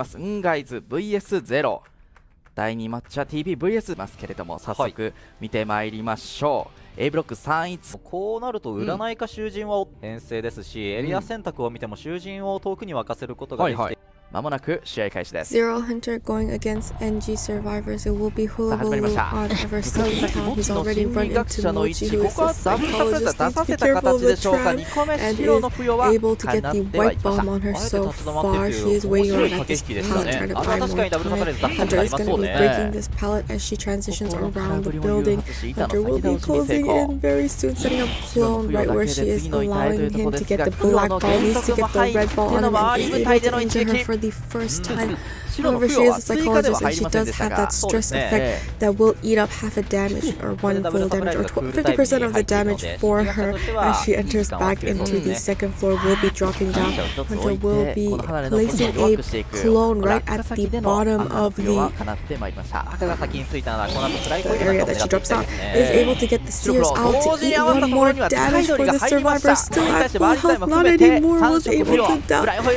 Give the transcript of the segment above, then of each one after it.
ます。NGs VS0。第2マッチは TPVS ますけれども、早速見てまいりましょう。A ブロック3位。こうなると占いか囚人は編成ですし、エリア選択を見ても囚人を遠くに沸かせることができて、まもなく試合開始です。 Zero Hunter going against NG survivors. It will be Hullabaloo on ever second town. He's already run into Mochi, who is a psychologist. Needs to be careful of the trap and is able to get the white bomb on her so far. She is waiting around at this pallet trying to buy more time. Hunter is going to be breaking this pallet as she transitions around the building. Hunter will be closing in very soon, setting up clone right where she is, allowing him to get the black ball. Needs to get the red ball on him and is able to injure her for the first time. However, she is a psychologist and she does have that stress effect that will eat up half a damage or one full damage or 50% of the damage for her as she enters back into the second floor. Will be dropping down. Hunter will be placing a clone right at the bottom of the area that she drops down. Is able to get the seers out to eat one more damage for the survivor. Still at full health, not anymore. Was able to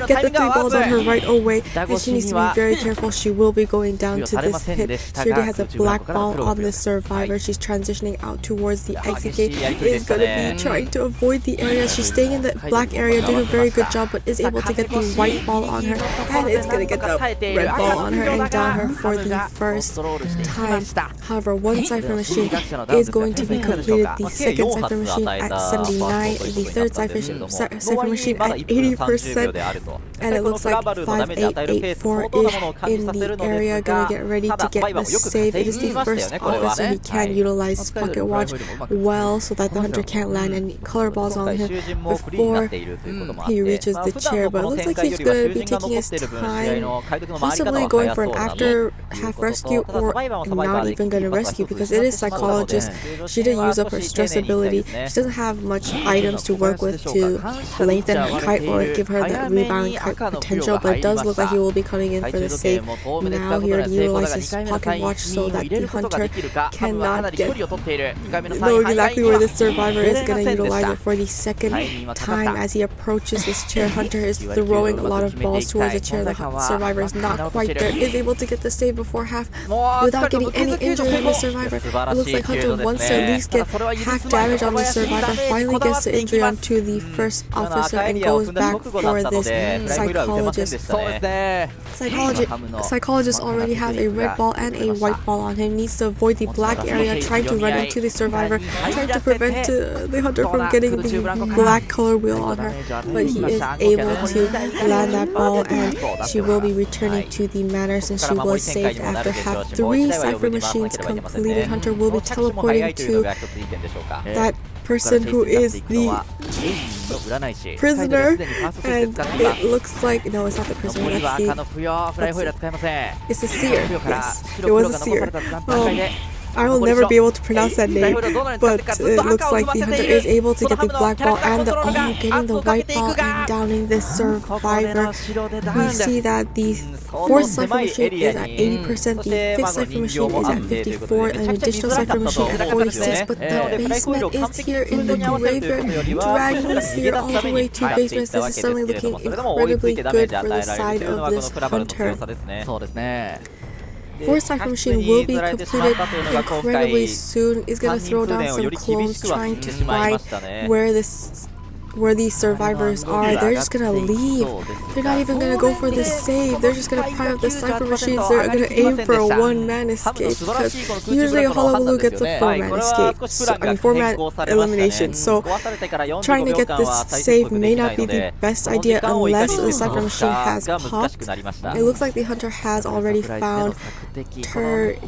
get the 3 balls on her right away. And she needs to be very careful. She will be going down to this hit. She already has a black ball on the survivor. She's transitioning out towards the exit gate. Is going to be trying to avoid the area. She's staying in the black area, doing a very good job, but is able to get the white ball on her. And it's going to get the red ball on her and down her for the first time. However, one cipher machine is going to be completed. The second cipher machine at 79. The third cipher machine at 80%. And it looks like 5884-ish in the area. Gonna get ready to get the save. It is the first officer. He can utilize his pocket watch well so that the hunter can't land any color balls on him before he reaches the chair. But it looks like he's gonna be taking his time, possibly going for an after half rescue or not even gonna rescue because it is psychologist. She didn't use up her stress ability. She doesn't have much items to work with to lengthen her kite or give her that rebounding kite potential, but it does look like he will be coming in for the save. Now he already utilized his pocket watch so that the hunter cannot know exactly where the survivor is going to utilize it for the second time. As he approaches this chair, Hunter is throwing a lot of balls towards the chair. The survivor is not quite there, is able to get the save before half without getting any injury in the survivor. It looks like Hunter wants to at least get half damage on the survivor, finally gets the injury onto the first officer and goes back for this psychologist. Psychologist already has a red ball and a white ball on him. Needs to avoid the black area, trying to run into the survivor, trying to prevent the hunter from getting the black color wheel on her. But he is able to land that ball, and she will be returning to the manor since she was saved after half 3 cipher machines completed. Hunter will be teleporting to that person who is the prisoner, and it looks like, no, it's not the prisoner, it's a seer. Yes, it was a seer. I will never be able to pronounce that name, but it looks like the hunter is able to get the black ball and getting the white ball and downing this survivor. We see that the 4th cipher machine is at 80%, the 5th cipher machine is at 54, an additional cipher machine at 46, but the basement is here in the graveyard, dragging the seer all the way to basement. This is suddenly looking incredibly good for the side of this hunter. 4th cipher machine will be completed incredibly soon. Is going to throw down some clones, trying to find where these survivors are. They're just gonna leave. They're not even gonna go for the save. They're just gonna prime up the cipher machines. They're gonna aim for a 1-man escape because usually a Hullabaloo gets a 4-man escape. So, 4-man elimination. So trying to get this save may not be the best idea unless the cipher machine has popped. It looks like the hunter has already found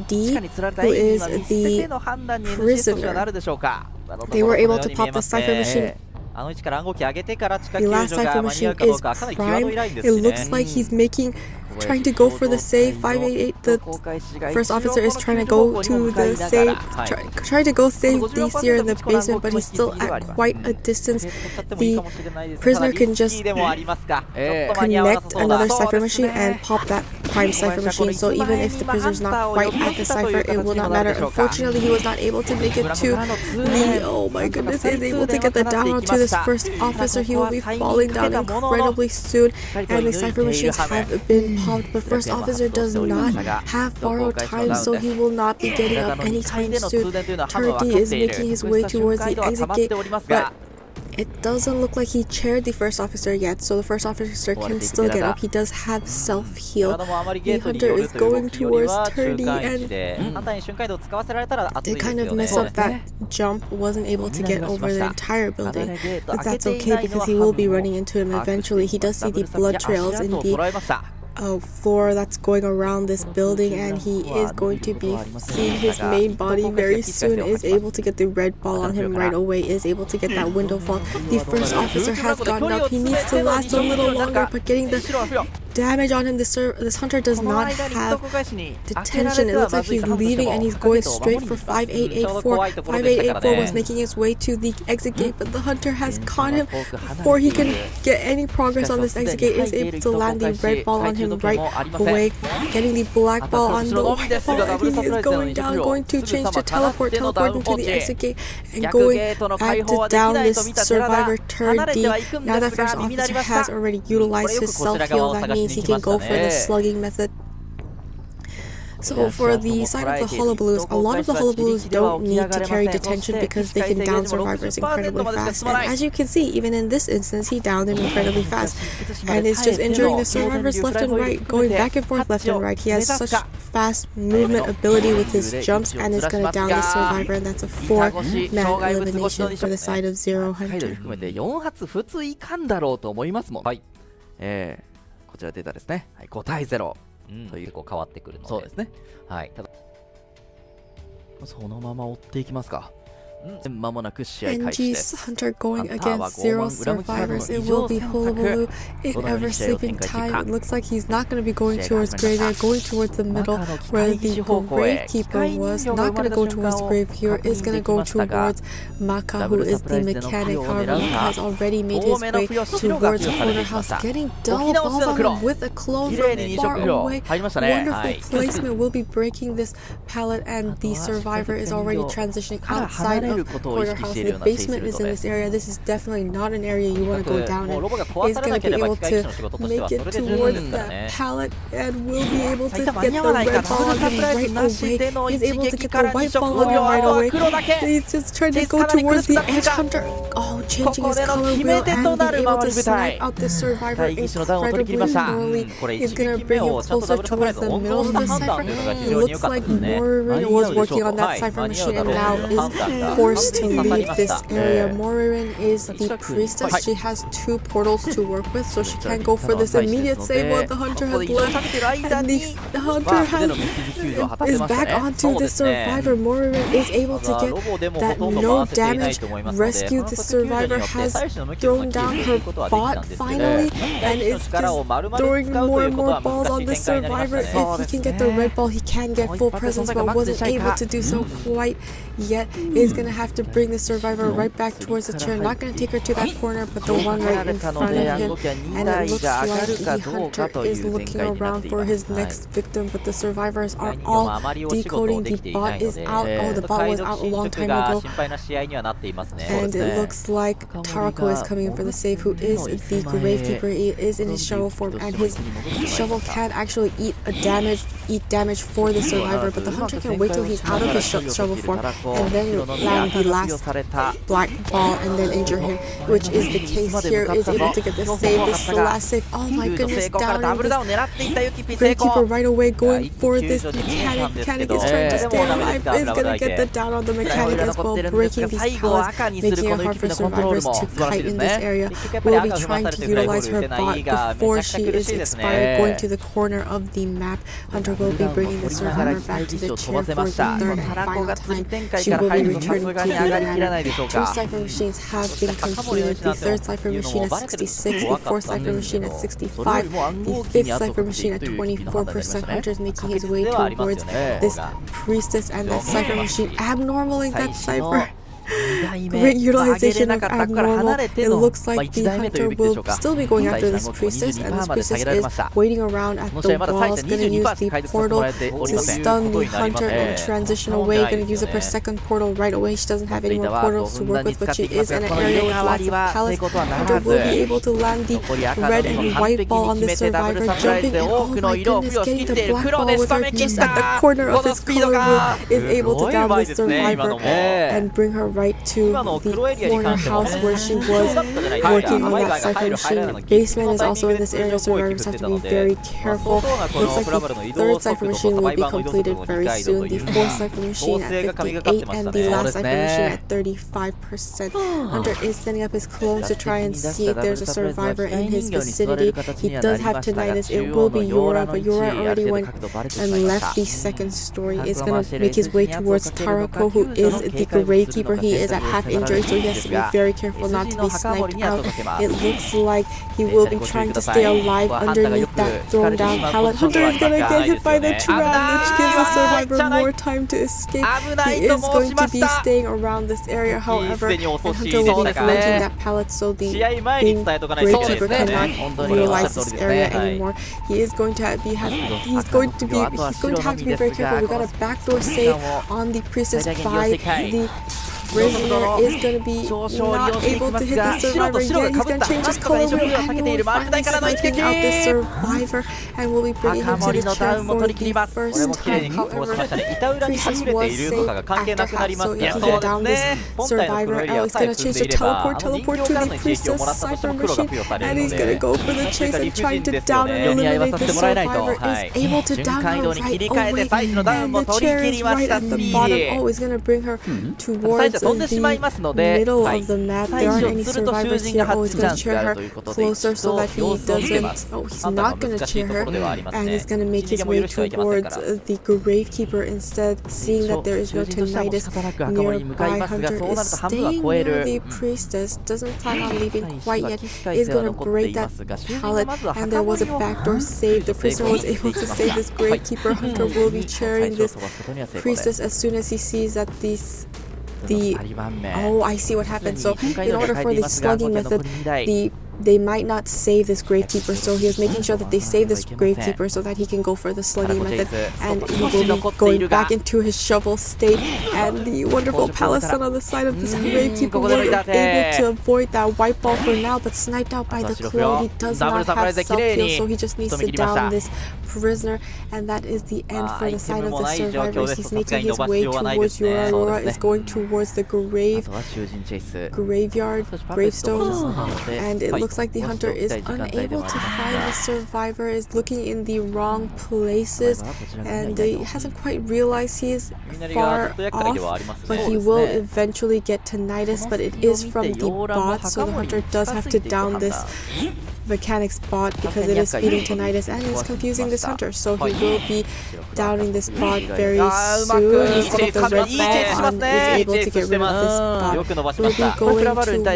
D, who is the prisoner. They were able to pop the cipher machine. The last cipher machine is prime. It looks like he's trying to go for the save. 588, the first officer, is trying to go to the save, trying to go save the seer in the basement, but he's still at quite a distance. The prisoner can just connect another cipher machine and pop that prime cipher machine, so even if the prisoner's not quite at the cipher, it will not matter. Unfortunately, he was not able to make it to the, oh my goodness, he is able to get the down roll to this first officer. He will be falling down incredibly soon, and the cipher machines have been popped, but first officer does not have borrowed time, so he will not be getting up anytime soon. Turret D is making his way towards the exit gate, but it doesn't look like he chaired the first officer yet, so the first officer can still get up. He does have self-heal. The hunter is going towards Turret D, and they kind of mess up that jump, wasn't able to get over the entire building, but that's okay because he will be running into him eventually. He does see the blood trails in the floor that's going around this building, and he is going to be seeing his main body very soon. Is able to get the red ball on him right away, is able to get that window fall. The first officer has gotten up. He needs to last a little longer, but getting the damage on him, this hunter does not have detention. It looks like he's leaving and he's going straight for 5884. 5884 was making his way to the exit gate, but the hunter has caught him before he can get any progress on this exit gate. Is able to land the red ball on him right away, getting the black ball on the wall. He is going down, going to change to teleporting to the exit gate and going back to down this survivor Turret D. Now that first officer has already utilized his self-heal, that means he can go for the slugging method. So for the side of the Hullabaloos, a lot of the Hullabaloos don't need to carry detention because they can down survivors incredibly fast. And as you can see, even in this instance, he downed him incredibly fast. And it's just injuring the survivors left and right, going back and forth left and right. He has such fast movement ability with his jumps, and is going to down the survivor, and that's a 4-man elimination for the side of Zero Hunter. 4発普通いかんだろうと思いますもん。はい。こちら出たですね。はい、5対0。という変わってくるので、そうですね。はい。ただそのまま追っていきますか。間もなく試合開始です。 NGs Hunter going against 0 survivors. It will be Hullabaloo in ever sleeping time. It looks like he's not going to be going towards graveyard, going towards the middle where the gravekeeper was. Not going to go towards the grave here, is going to go towards Maka, who is the mechanic. However, he has already made his way towards corner house, getting double balls on him with a close from far away. Wonderful placement, will be breaking this pallet, and the survivor is already transitioning outside of corner house. The basement is in this area. This is definitely not an area you want to go down in. He's going to be able to make it towards that pallet and will be able to get the red ball on him right away. He's able to get the white ball on him right away. He's just trying to go towards the edge hunter. Oh, changing his color wheel and be able to snipe out the survivor incredibly early. He's going to bring him closer towards the middle of the cipher. It looks like Moririn was working on that cipher machine and now is forced to leave this area. Moririn is the priestess. She has 2 portals to work with, so she can't go for this immediate save while the hunter has left. And the hunter is back onto the survivor. Moririn is able to get that no damage rescue. The survivor has thrown down her bot finally and is just throwing more and more balls on the survivor. If he can get the red ball, he can get full presence, but wasn't able to do so quite yet. Is going to have to bring the survivor right back towards the chair. Not going to take her to that corner, but the one right in front of him. And it looks like the hunter is looking around for his next victim, but the survivors are all decoding. The bot is out. Oh, the bot was out a long time ago. And it looks like Tarako is coming in for the save, who is the gravekeeper. He is in his shovel form, and his shovel can actually eat damage for the survivor, but the hunter can wait till he's out of his shovel form and then land the last black ball and then injure him, which is the case here. Is able to get the save. This is the last save. Oh my goodness, down this gravekeeper right away, going for this mechanic. Mechanic is trying to stay alive, is gonna get the down on the mechanic as well, breaking these pallets, making it hard for survivors to kite in this area. We'll be trying to utilize her bot before she is expired, going to the corner of the map. Hunter will be bringing the survivor back to the chair for the 3rd and final time. She will be returning to the manor. 2 cipher machines have been completed. The 3rd cipher machine at 66, the 4th cipher machine at 65, the 5th cipher machine at 24%. Hunter's making his way towards this priestess, and that cipher machine abnormaling that cipher. great utilization of abnormal. It looks like the hunter will still be going after this priestess, and this priestess is waiting around at the walls, going to use the portal to stun the hunter and transition away. Going to use a per second portal right away. She doesn't have any more portals to work with, but she is in an area with lots of pallets. Hunter will be able to land the red and white ball on the survivor, jumping, and oh my goodness, getting the black ball with her just at the corner of his color wheel, is able to down the survivor and bring her right to the corner house where she was working on that cipher machine. Basement is also in this area, so survivors have to be very careful. Looks like the third cipher machine will be completed very soon, the fourth cipher machine at 58, and the last cipher machine at 35%. Hunter is setting up his clones to try and see if there's a survivor in his vicinity. He does have tinnitus. It will be Yura, but Yura already went and left the second story. Is going to make his way towards Tarako, who is the Gravekeeper. He is at half injury, so he has to be very careful not to be sniped out. It looks like he will be trying to stay alive underneath that thrown down pallet. Hunter is going to get hit by the tram, which gives the survivor more time to escape. He is going to be staying around this area, however, and Hunter will be floating that pallet so the Gravekeeper cannot realize this area anymore. He is going to be he's going to have to be very careful. We got a backdoor save on the priestess by the prisoner. Is going to be not able to hit the survivor yet. He's going to change his color wheel and will finally sniping out the survivor and will be bringing him to the chair for the first time. However, priestess was saved after half, so he can down this survivor. He's going to change the teleport to the priestess cipher machine, and he's going to go for the chase and trying to down and eliminate the survivor. Is able to down her right away, and the chair is right at the bottom. Oh, he's going to bring her towards the middle of the map. There aren't any survivors here. Oh, he's going to cheer her closer so that he doesn't. Oh, he's not going to cheer her, and he's going to make his way towards the Gravekeeper instead, seeing that there is no tinnitus nearby. Hunter is staying near the priestess, doesn't plan on leaving quite yet. Is going to break that pallet, and there was a backdoor save. The prisoner was able to save this Gravekeeper. Hunter will be cheering this priestess as soon as he sees that oh, I see what happened. So in order for the slugging method, they might not save this Gravekeeper, so he is making sure that they save this Gravekeeper so that he can go for the slugging method, and he will be going back into his shovel state. And the wonderful Palisson on the side of this Gravekeeper were able to avoid that white ball for now, but sniped out by the clone. He does not have self-heal, so he just needs to down this prisoner, and that is the end for the side of the survivors. He's making his way towards Yura. Yura is going towards the graveyard, gravestones, and it looks like the hunter is unable to find the survivor, is looking in the wrong places, and he hasn't quite realized he is far off, but he will eventually get tinnitus, but it is from the bot, so the hunter does have to down this mechanics bot because it is feeding tinnitus and it's confusing this hunter, so he will be downing this bot very soon. Instead of the red ball on, is able to get rid of this bot. We'll be going towards the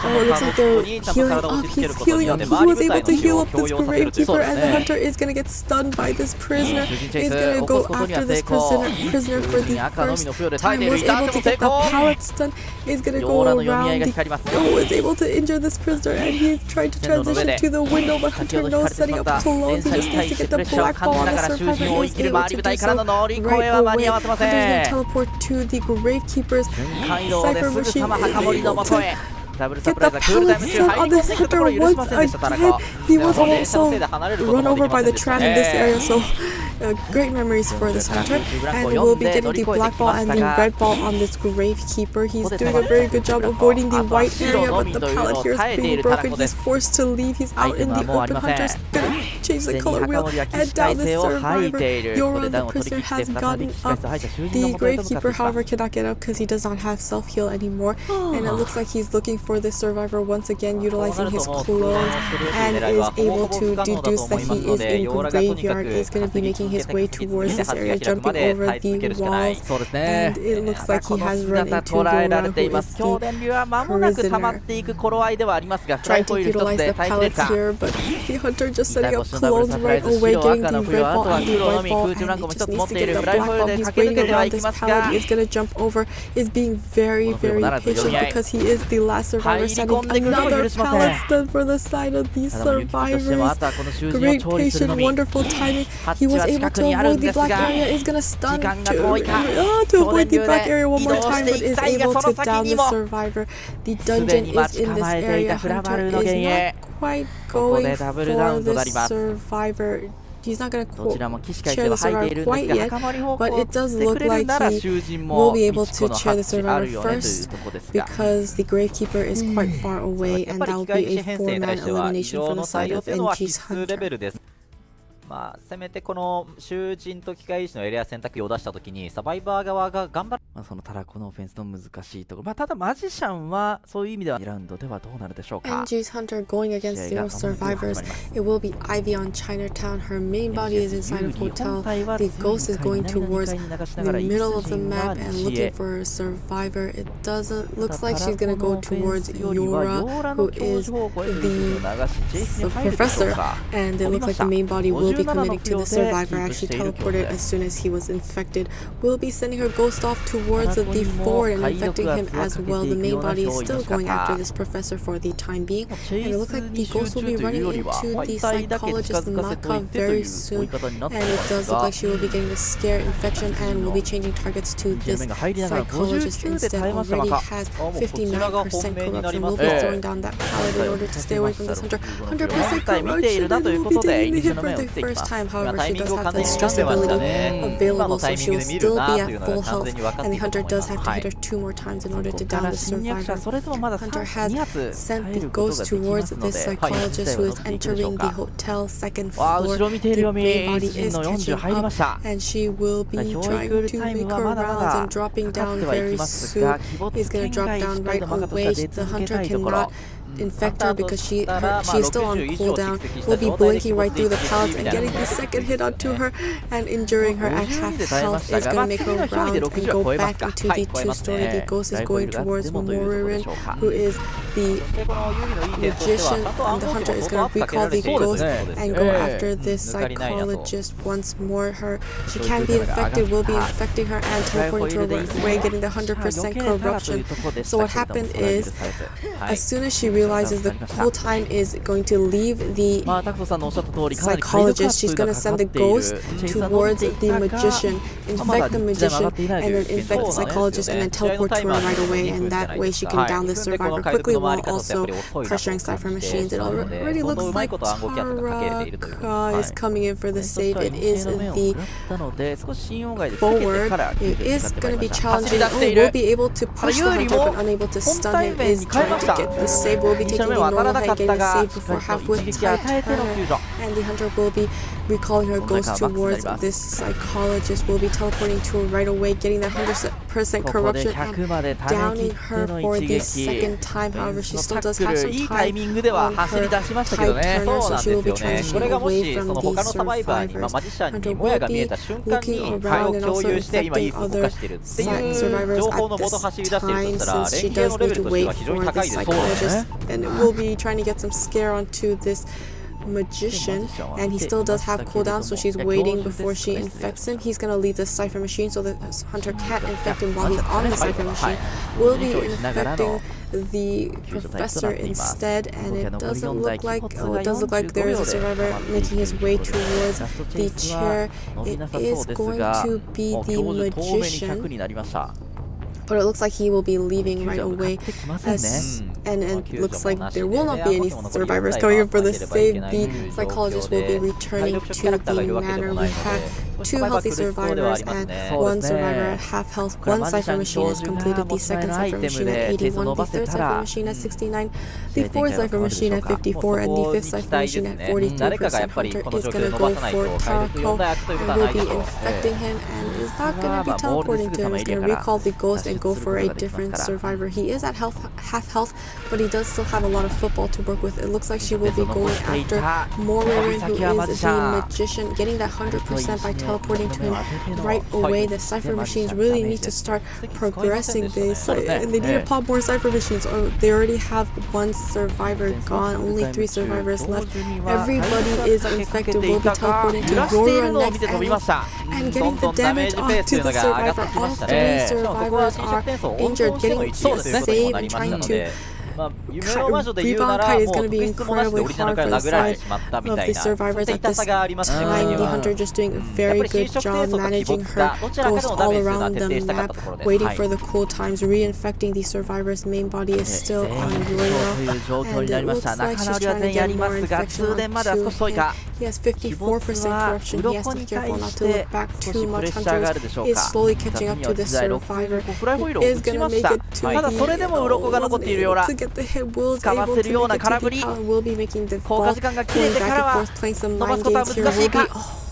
oh, it looks like they're healing up. He's healing up. He was able to heal up this Gravekeeper, and the hunter is going to get stunned by this prisoner. He's going to go after this prisoner for the first time. Was able to get the pallet stun. He's going to go around the... Oh, is able to injure this prisoner, and he's trying to transition to the window, but hunter knows setting up clones. He just needs to get the black ball on the survivor, and is able to do so right away. Hunter's going to teleport to the Gravekeeper's cipher machine, and able to get the pallet stun on this hunter once again. He was also run over by the tram in this area, so great memories for this hunter. And we'll be getting the black ball and the red ball on this Gravekeeper. He's doing a very good job avoiding the white area, but the pallet here is being broken. He's forced to leave. He's out in the open. Hunter's gonna change the color wheel and down the survivor. Yora, the prisoner, has gotten up. The Gravekeeper, however, cannot get up because he does not have self-heal anymore. And it looks like he's looking for this survivor once again, utilizing his clones, and is able to deduce that he is in graveyard. Is going to be making his way towards this area, jumping over the walls, and it looks like he has run into Yora, who is the prisoner. Trying to utilize the pallets here, but the hunter just setting up clones right away, getting the red ball and the white ball, and he just needs to get the black ball. He's waiting around this pallet. He is going to jump over, is being very, very patient because he is the last survivor standing. Another pallet stood for the side of the survivors. Great patience, wonderful timing. He was able to avoid the black area, is going to stun to avoid the black area one more time, but is able to down the survivor. The dungeon is in this area. Hunter is not quite going for this survivor. He's not going to share the survivor quite yet, but it does look like he will be able to share the survivor first because the Gravekeeper is quite far away, and that will be a 4-man elimination from the side of NG's Hunter. まあせめてこの囚人と機械師のエリア選択を出したときにサバイバー側が頑張る。そのただこのオフェンスの難しいところ、ただマジシャンはそういう意味では2ラウンドではどうなるでしょうか。 NG's Hunter going against 0 survivors. It will be Ivy on Chinatown. Her main body is inside a hotel. The ghost is going towards the middle of the map and looking for a survivor. It doesn't looks like she's gonna go towards Yora, who is the professor, and it looks like the main body will be committing to the survivor. Actually teleported as soon as he was infected. Will be sending her ghost off towards the forward and infecting him as well. The main body is still going after this professor for the time being, and it looks like the ghost will be running into the psychologist Maka very soon, and it does look like she will be getting the scare infection and will be changing targets to this psychologist instead. Already has 59% corruption. Will be throwing down that pallet in order to stay away from this Hunter. 100% corruption, and will be taking the hit for the first time. However, she does have the stress ability available, so she will still be at full health, and the Hunter does have to hit her 2 more times in order to down the survivor. Hunter has sent the ghost towards this psychologist who is entering the hotel 2nd floor. The main body is catching up, and she will be trying to make her rounds and dropping down very soon. He's going to drop down right away. The Hunter cannot infect her because she is still on cooldown. Will be blinking right through the pallets and getting the second hit onto her and injuring her at half health. Is going to make her rounds and go back into the 2-story. The ghost is going towards Moririn, who is the magician, and the Hunter is going to recall the ghost and go after this psychologist once more. She can be infected, will be infecting her and teleporting to her way, getting the 100% corruption. So what happened is, as soon as she realizes the cool time is going to leave the psychologist, she's going to send the ghost towards the magician, infect the magician, and then infect the psychologist, and then teleport to her right away, and that way she can down the survivor quickly while also pressuring Cypher machines. It already looks like Taraka is coming in for the save. It is the forward. It is going to be challenging. Will be able to push the Hunter but unable to stun him. Is trying to get the save. Will be taking the normal hit, getting the save before half with Turner, and the Hunter will be recalling her ghost towards this psychologist. Will be teleporting to her right away, getting that 100% corruption and downing her for the second time. However, she still does have some time on her Turner, so she will be transitioning away from the survivors. Hunter will be looking around and also infecting other survivors at this time, since she does need to wait for the psychologist, and will be trying to get some scare onto this magician, and he still does have cooldown, so she's waiting before she infects him. He's gonna leave the Cypher machine so the Hunter can't infect him while he's on the Cypher machine. Will be infecting the professor instead, and it doesn't look like, it does look like there is a survivor making his way towards the chair. It is going to be the magician, but it looks like he will be leaving right away, and it looks like there will not be any survivors coming in for the save. The psychologist will be returning to the manor. We have 2 healthy survivors and 1 survivor at half health. 1 Cypher machine has completed, the 2nd Cypher machine at 81, the 3rd Cypher machine at 69, the 4th Cypher machine at 54, and the 5th Cypher machine at 43%. Hunter is going to go for Tarako and will be infecting him, and is not going to be teleporting to him. He's going to recall the ghost and go for a different survivor. He is at half health, but he does still have a lot of football to work with. It looks like she will be going after Moririn, who is the magician, getting that 100% by teleporting to him right away. The cipher machines really need to start progressing this, and they need to pop more cipher machines. Or they already have one survivor gone, only 3 survivors left. Everybody is infected. Will be teleporting to Yora next and getting the damage onto the survivor. All 3 survivors are injured, getting to save and trying to rebound kite is going to be incredibly hard for the side of the survivors at this time. The hunter just doing a very good job managing her ghost all around the map, waiting for the cool times, reinfecting the survivors. Main body is still on Burio, and it looks like she's trying to get more infection onto him. He has 54% corruption. He has to be careful not to look back too much. Hunter is slowly catching up to the survivor, who is going to make it to the the hit. Will be able to make it to the tower. Will be making the fall, going back and forth, playing some mind games here. Will be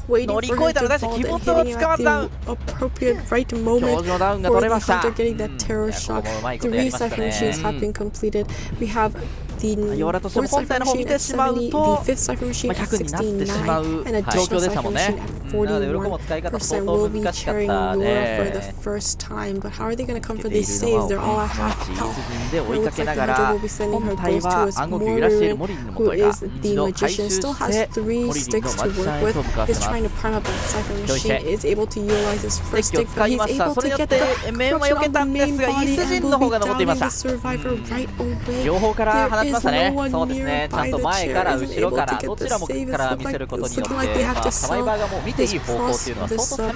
waiting for him to fall and hitting him at the appropriate right moment for the hunter getting that terror shot. 3 cipher machines have been completed. We have the 4th cipher machine at 70, the 5th cipher machine at 69, and additional cipher machine at 41%. Will be carrying Laura for the first time, but how are they going to come for these saves? They're all at half health. It looks like the hunter will be sending her ghost towards Mollyf, who is the magician. Still has 3 sticks to work with. Is trying to prime up that cipher machine. Is able to utilize his first stick, but he's able to get the corruption on the main body and will be downing the survivor right away. There is no one nearby the chair isn't able to get the save. It's looking like they have to sell this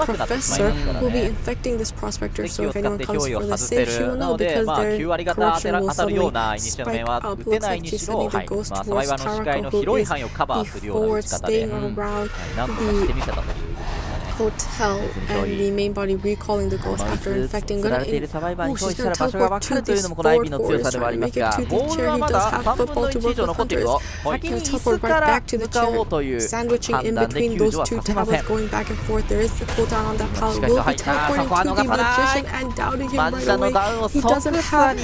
professor will be infecting this prospector, so if anyone comes for the save, she will know because their corruption will suddenly spike up. Looks like she's sending the ghost towards Tarako, who is the forward staying around the hotel, and the main body recalling the ghost after infecting. She's going to teleport to this forward forest, trying to make it to the chair. He does have football to work with hunters. Going to teleport right back to the chair, sandwiching in between those 2 tablets, going back and forth. There is the cooldown on that pallet. Will be teleporting to the magician and downing him right away. He doesn't have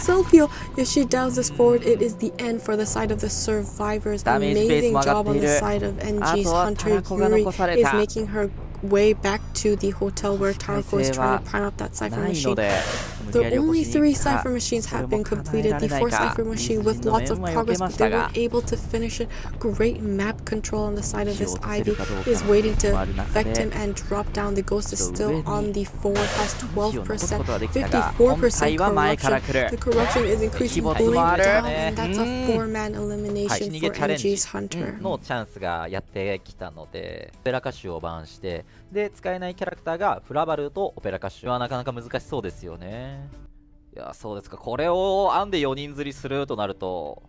self-heal. If she downs this forward, it is the end for the side of the survivors. Amazing job on the side of NG's Hunter. Yuuri is making her way back to the hotel where Tarako is trying to prime up that cipher machine. The only 3 cipher machines have been completed. The 4th cipher machine with lots of progress, but they were able to finish it. Great map control on the side of this Ivy. Is waiting to infect him and drop down. The ghost is still on the forward, has 12%, 54% corruption. The corruption is increasing, pulling down, and that's a 4-man elimination for NG's Hunter. のチャンスがやってきたので、オペラ歌手をバンして、で使えないキャラクターがフラバルとオペラ歌手はなかなか難しそうですよね。いや、そうですか。これを編んで4人釣りするとなると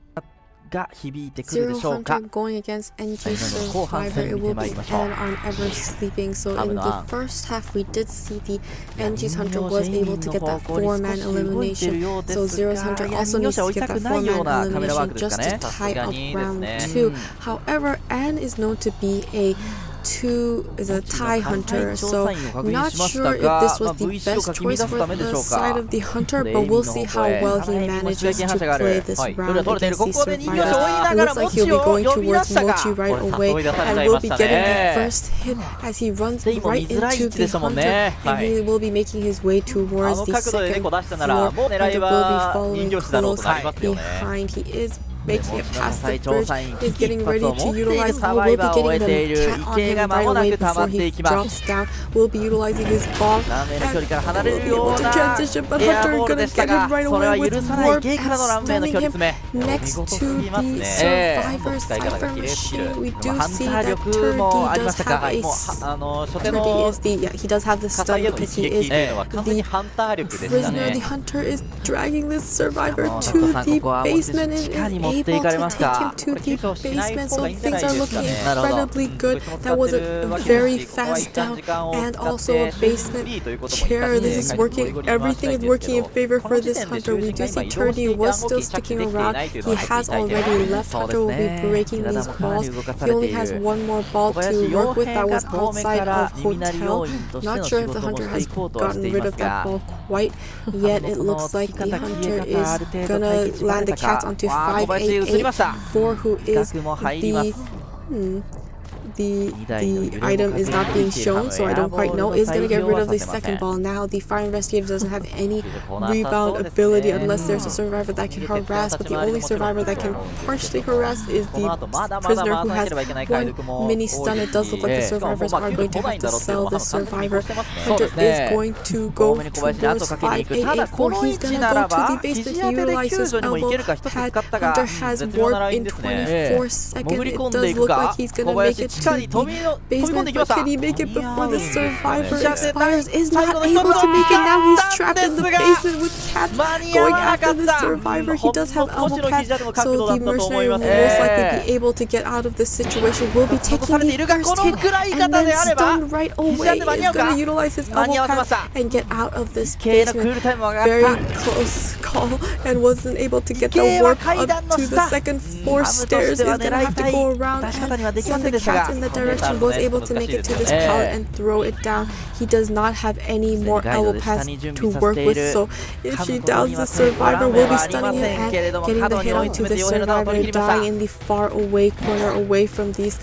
が響いてくるでしょうか。 going against NG Survivor, it will be N on Ever Sleeping. So in the first half we did see the NG's Hunter was able to get that 4-man elimination. So Zero's Hunter also needs to get that 4-man elimination just to tie up round 2. However, N is known to be a tie hunter, so not sure if this was the best choice for the side of the hunter, but we'll see how well he manages to play this round against the survivors. It looks like he'll be going towards Mochi right away and will be getting the first hit as he runs right into the hunter, and he will be making his way towards the second floor. Hunter will be following close behind. He is making it past the bridge, is getting ready to utilize. He will be getting the cat on him right away before he drops down. Will be utilizing his ball and will be able to transition, but Hunter is gonna get him right away with warp and stunning him next to the survivors cipher machine. We do see that Turdy does have a he does have the stun because he is the prisoner. The hunter is dragging this survivor to the basement and able to take him to the basement, so things are looking incredibly good. That was a very fast down and also a basement chair. This is working, everything is working in favor for this hunter. We do see Turdy was still sticking around. He has already left. Hunter will be breaking these balls. He only has 1 more ball to work with. That was outside of hotel. Not sure if the hunter has gotten rid of that ball quite yet. It looks like the hunter is gonna land the cats onto 588-4, who is the the item is not being shown, so I don't quite know, is going to get rid of the second ball. Now the fire investigator doesn't have any rebound ability unless there's a survivor that can harass, but the only survivor that can partially harass is the prisoner who has one mini stun. It does look like the survivors are going to have to sell this survivor. Hunter is going to go towards 5884. He's going to go to the basement. He utilizes elbow pad. Hunter has warp in 24 seconds. It does look like he's going to make it to the basement, but can he make it before the survivor expires? Is not able to make it. Now he's trapped in the basement with cats going after the survivor. He does have elbow pad, so the mercenary will most likely be able to get out of this situation. Will be taking the first hit and then stunned right away. Is going to utilize his elbow pad and get out of this basement. Very close call and wasn't able to get the warp up to the second floor stairs. Is going to have to go around and send the cats in the direction. Was able to make it to this pallet and throw it down. He does not have any more elbow pads to work with, so if she downs the survivor, will be stunning him and getting the hit onto the survivor, dying in the far away corner away from these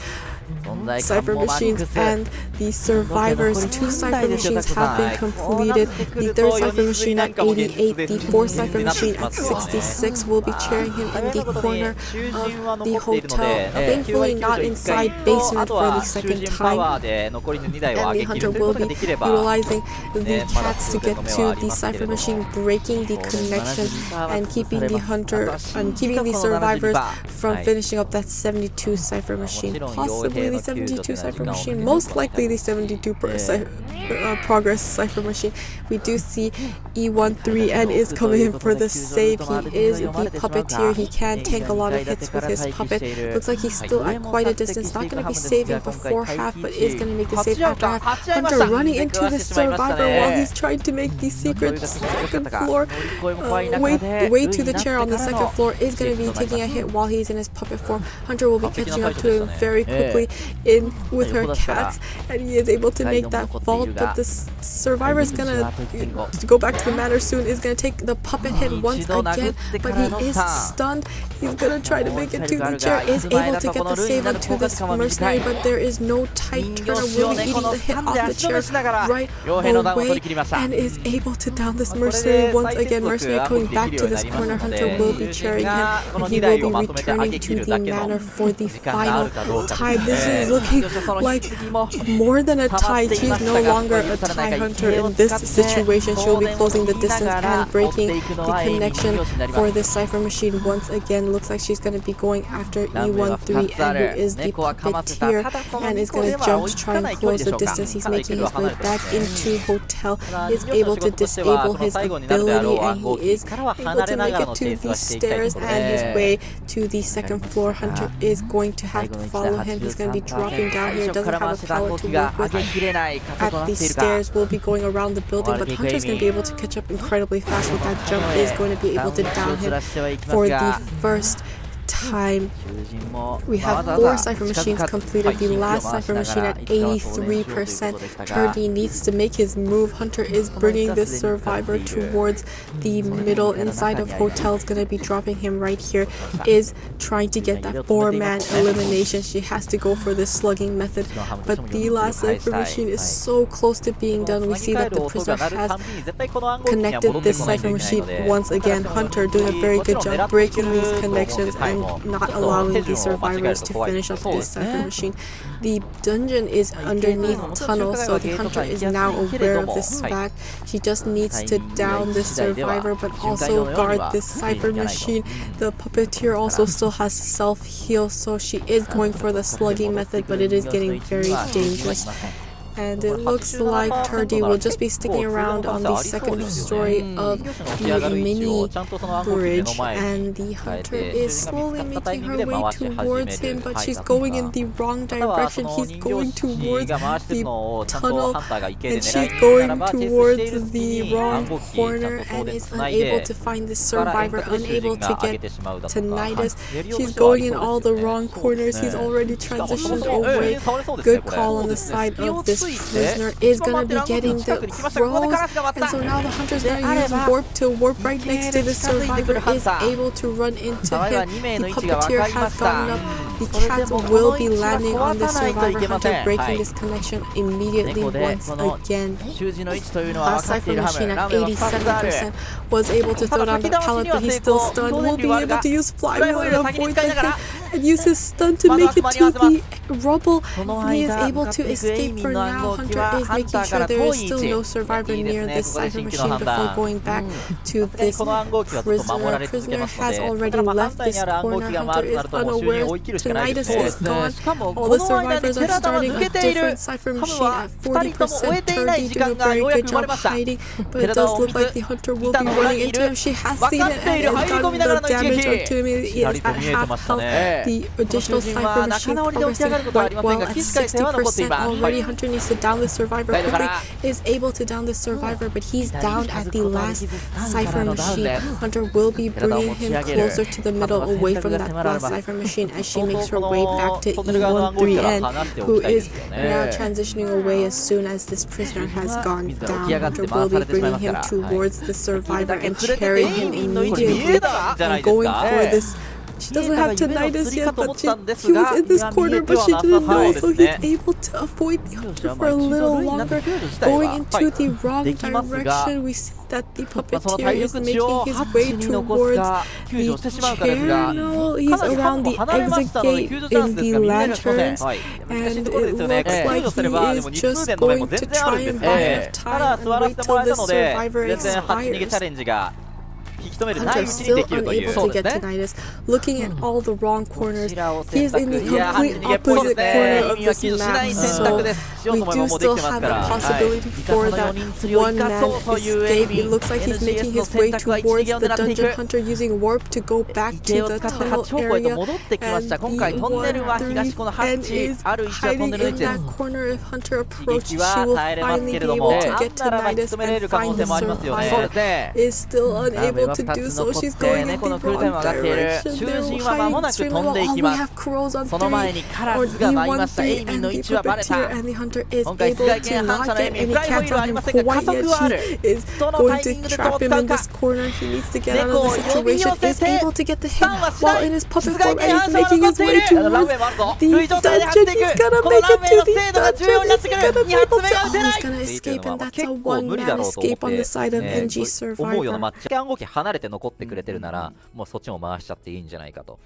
cipher machines. And the survivors, 2 cipher machines have been completed. The 3rd cipher machine at 88, the 4th cipher machine at 66 will be cheering him in the corner of the hotel. Thankfully not inside basement for the second time. And the hunter will be utilizing the cats to get to the cipher machine, breaking the connection and keeping the hunter and keeping the survivors from finishing up that 72 cipher machine. Possibly the 72 cipher machine, most likely the 72 progress cipher machine. We do see E13N is coming in for the save. He is the puppeteer. He can tank a lot of hits with his puppet. Looks like he's still at quite a distance. Not going to be saving before half, but is going to make the save after half. Hunter running into the survivor while he's trying to make the secret second floor way to the chair on the second floor. Is going to be taking a hit while he's in his puppet form. Hunter will be catching up to him very quickly in with her cats, and he is able to make that vault, but the survivor is gonna go back to the manor soon. Is gonna take the puppet hit once again, but he is stunned. He's gonna try to make it to the chair. Is able to get the save onto this mercenary, but there is no tight turner. Will be eating the hit off the chair right away, and is able to down this mercenary once again. Mercenary coming back to this corner. Hunter will be cheering him, and he will be returning to the manor for the final tie. This is looking like more than a tie. She's no longer a tie hunter in this situation. She'll be closing the distance and breaking the connection for this cipher machine once again. Looks like she's going to be going after E13N, who is the puppeteer, and is going to jump to try and close the distance. He's making his way back into hotel. Is able to disable his ability, and he is able to make it to the stairs and his way to the second floor. Hunter is going to have to follow him. He's going to be dropping down here. Doesn't have a pallet to work with at the stairs. Will be going around the building, but Hunter's going to be able to catch up incredibly fast with that jump. Is going to be able to down him for the first time. We have 4 cipher machines completed. The last cipher machine at 83%. Turdy needs to make his move. Hunter is bringing this survivor towards the middle inside of hotel. Is going to be dropping him right here. Is trying to get that 4-man elimination. She has to go for this slugging method, but the last cipher machine is so close to being done. We see that the prisoner has connected this cipher machine once again. Hunter doing a very good job breaking these connections and not allowing the survivors to finish up this cipher machine. The dungeon is underneath tunnel, so the hunter is now aware of this fact. She just needs to down this survivor, but also guard this cipher machine. The puppeteer also still has self-heal, so she is going for the slugging method, but it is getting very dangerous. And it looks like Turdy will just be sticking around on the second story of the mini bridge, and the hunter is slowly making her way towards him, but she's going in the wrong direction. He's going towards the tunnel, and she's going towards the wrong corner and is unable to find the survivor, unable to get to Nidus. She's going in all the wrong corners. He's already transitioned away. Good call on the side of this prisoner. Is gonna be getting the crows, and so now the hunter's gonna use warp to warp right next to the survivor. Is able to run into him. The puppeteer has gotten up The cats will be landing on the survivor hunter, breaking this connection immediately once again. 習字の位置というのは分かっているハム。 Cypher Machine ラ at ムは2つある。 87% was able to throw down the pallet, but he's still stunned. Will be able to use flywheel and avoid the hit and use his stun to make it to the rubble. And he is able to escape for now. Hunter is making sure there is still no survivor near this Cypher Machine before going back to this prisoner. Prisoner has already left this corner. Hunter is unaware. Tinnitus is gone. All the survivors are starting a different Cypher Machine at 40%. Turdy doing a very good job hiding, but it does look like the hunter will be running into him. She has seen it and has done the damage onto him. He is at half health. The additional Cypher Machine progressing quite well at 60% already. Hunter needs to down the survivor quickly. Is able to down the survivor, but he's down at the last Cypher Machine. Hunter will be bringing him closer to the middle, away from that last Cypher Machine, as she makes her way back to E13N, who is now transitioning away as soon as this prisoner has gone down. Hunter will be bringing him towards the survivor and carrying him immediately and going for this. She doesn't have tinnitus yet, but he was in this corner, but she didn't know, so he's able to avoid the hunter for a little longer, going into the wrong direction. We see that the puppeteer is making his way towards the channel. He's around the exit gate in the lanterns, and it looks like he is just going to try and buy enough time and wait till the survivor expires. Hunter still unable to get tinnitus, looking at all the wrong corners. He is in the complete opposite corner of this map, so we do still have the possibility for that one-man escape. It looks like he's making his way towards the dungeon hunter, using warp to go back to the tunnel area, and the 1-3N is hiding in that corner. If Hunter approaches, she will finally be able to get tinnitus and find the survivor. Is still unable to do so. She's going in the wrong direction. They're hiding extremely well. Oh, we have crows on 3 or E13 and the puppeteer, and the hunter is able to not get any cats on him quite yet. She is going to trap him in this corner. He needs to get out of the situation. Is able to get the hit while in his puppet form, and he's making his way towards the dungeon. He's gonna make it to the dungeon. Is he gonna be able to? Oh, he's gonna escape, and that's a one-man escape on the side of NG Survivor. 暗号機離れて残ってくれてるなら、もうそっちも回しちゃっていいんじゃないかと。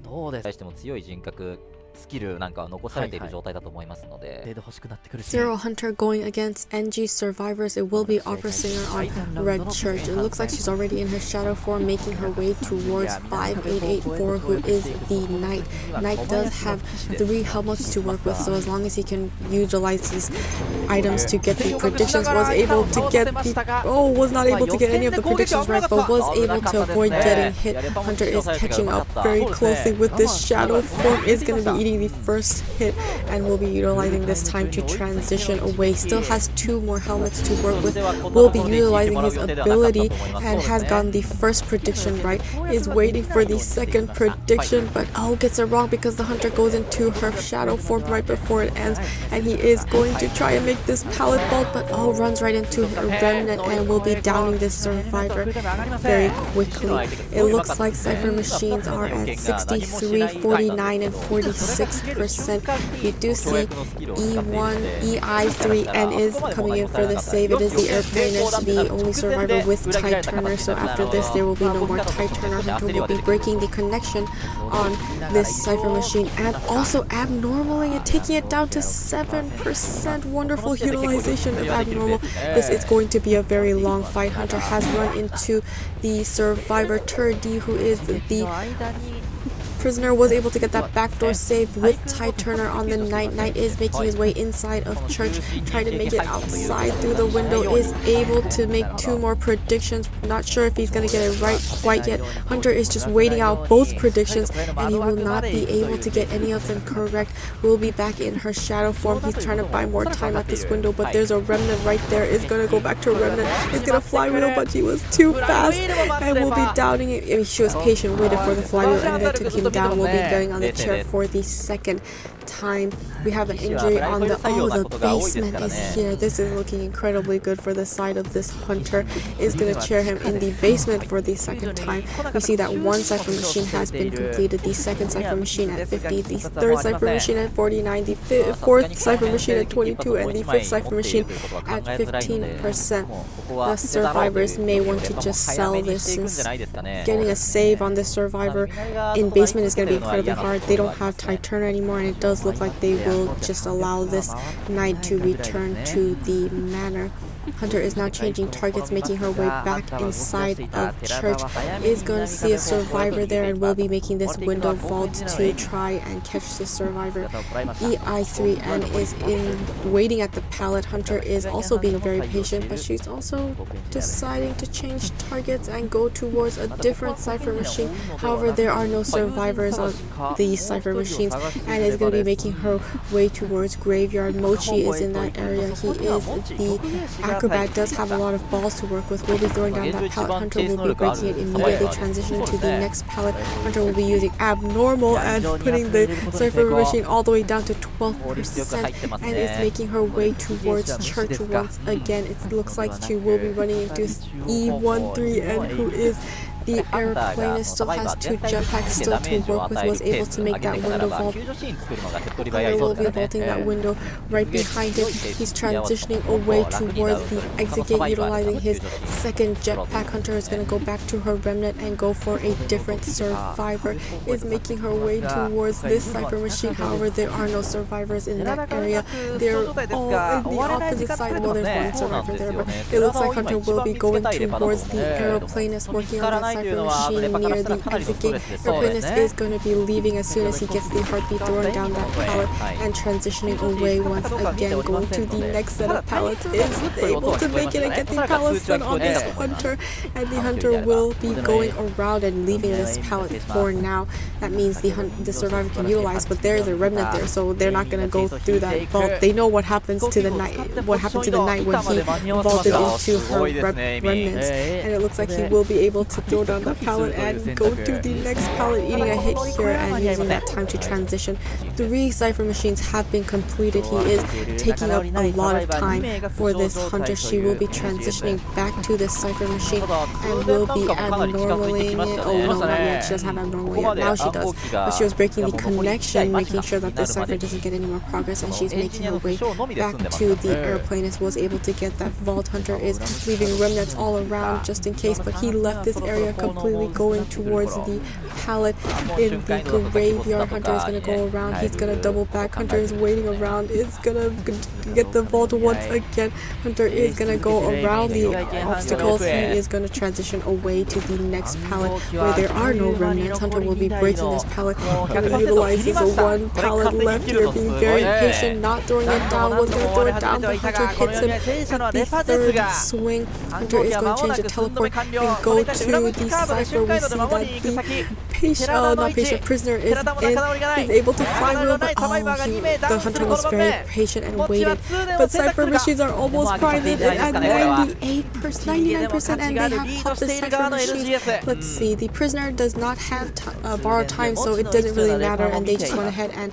どうですか？対しても強い人格、スキルなんかは残されている状態だと思いますので、欲しくなってくるし。Zero Hunter going against NG Survivors. It will be Opera Singer on Red Church. It looks like she's already in her shadow form, making her way towards 5884, who is the Knight. Knight does have 3 helmets to work with, so as long as he can utilize these items to get the predictions, was able to get the... Oh, was not able to get any of the predictions right, but was able to avoid getting hit. Hunter is catching up very closely with this shadow form. Is going to be eating the first hit and will be utilizing this time to transition away. Still has 2 more helmets to work with. Will be utilizing his ability and has gotten the first prediction right. Is waiting for the second prediction, but gets it wrong because the hunter goes into her shadow form right before it ends, and he is going to try and make this pallet vault, but runs right into her remnant and will be downing this survivor very quickly. It looks like Cypher Machines are at 63, 49, and 46%. We do see E13N is coming in for the save. It is the airplane, the only survivor with Tide Turner, so after this there will be no more Tide Turner. Hunter will be breaking the connection on this Cypher Machine and also abnormaling it, taking it down to 7%. Wonderful utilization of abnormal. This is going to be a very long fight. Hunter has run into the survivor Turdy, who is the prisoner, was able to get that backdoor save with Tide Turner on the Knight. Knight is making his way inside of church, trying to make it outside through the window, is able to make 2 more predictions. Not sure if he's going to get it right quite yet. Hunter is just waiting out both predictions, and he will not be able to get any of them correct. Will be back in her shadow form. He's trying to buy more time at this window, but there's a remnant right there. Is going to go back to a remnant. He's going to flywheel, but he was too fast and will be downing it. I mean, she was patient, waited for the flywheel, and then took him down. Will be going on the chair for the second time. We have an injury on the basement is here. This is looking incredibly good for the side of this hunter. Is going to chair him in the basement for the second time. We see that one cipher machine has been completed, the second cipher machine at 50, the third cipher machine at 49, the fourth cipher machine at 22, and the fifth cipher machine at 15%. The survivors may want to just sell this, since getting a save on this survivor in basement is going to be incredibly hard. They don't have Tide Turner anymore, and it does look like they will just allow this knight to return to the manor. Hunter is now changing targets, making her way back inside of church. Is going to see a survivor there and will be making this window vault to try and catch this survivor. EI3N is waiting at the pallet. Hunter is also being very patient, but she's also deciding to change targets and go towards a different cipher machine. However, there are no survivors on these cipher machines, and is going to be making her way towards graveyard. Mochi is in that area. He is the acrobat, does have a lot of balls to work with. Will be throwing down that pallet. Hunter will be breaking it immediately, transitioning to the next pallet. Hunter will be using abnormal and putting the cipher machine all the way down to 12%, and is making her way towards church once again. It looks like she will be running into E13N, who is the airplane, still has 2 jetpacks still to work with, was able to make that window vault. Hunter will be vaulting that window right behind him. He's transitioning away towards the exit gate, utilizing his second jetpack. Hunter is going to go back to her remnant and go for a different survivor. Is making her way towards this cipher machine. However, there are no survivors in that area. They're all in the opposite side. Well, there's one survivor there, but it looks like Hunter will be going towards the aeroplanist, working on that cipher machine near the exit gate. Airplanist is going to be leaving as soon as he gets the heartbeat, throwing down that pallet and transitioning away once again, going to the next set of pallets. Is able to make it and get the pallets done on this hunter, and the hunter will be going around and leaving this pallet for now. That means the survivor can utilize, but there is a remnant there, so they're not going to go through that vault. They know what happens to the knight, when he vaulted into her remnants, and it looks like he will be able to throw down that pallet and go to the next pallet, eating a hit here and using that time to transition. 3 cipher machines have been completed. He is taking up a lot of time for this hunter. She will be transitioning back to this cipher machine and will be abnormaling it. Oh no, not yet. She doesn't have abnormal yet. Now she does. But she was breaking the connection, making sure that this cipher doesn't get any more progress, and she's making her way back to the airplanist. Was able to get that vault. Hunter is leaving remnants all around just in case, but he left this area completely, going towards the pallet in the graveyard. Hunter is going to go around. He's going to double back. Hunter is waiting around. Is going to get the vault once again. Hunter is going to go around the obstacles. He is going to transition away to the next pallet where there are no remnants. Hunter will be breaking this pallet. Hunter utilizes a 1 pallet left here, being very patient, not throwing it down. Was going to throw it down, but Hunter hits him at the third swing. Hunter is going to change the teleport and go to the cipher. We see that the prisoner is able to flywheel, but the hunter was very patient and waited. But cipher machines are almost private at 99%, and they have popped the cipher machine. Let's see, the prisoner does not have borrowed time, so it doesn't really matter, and they just went ahead and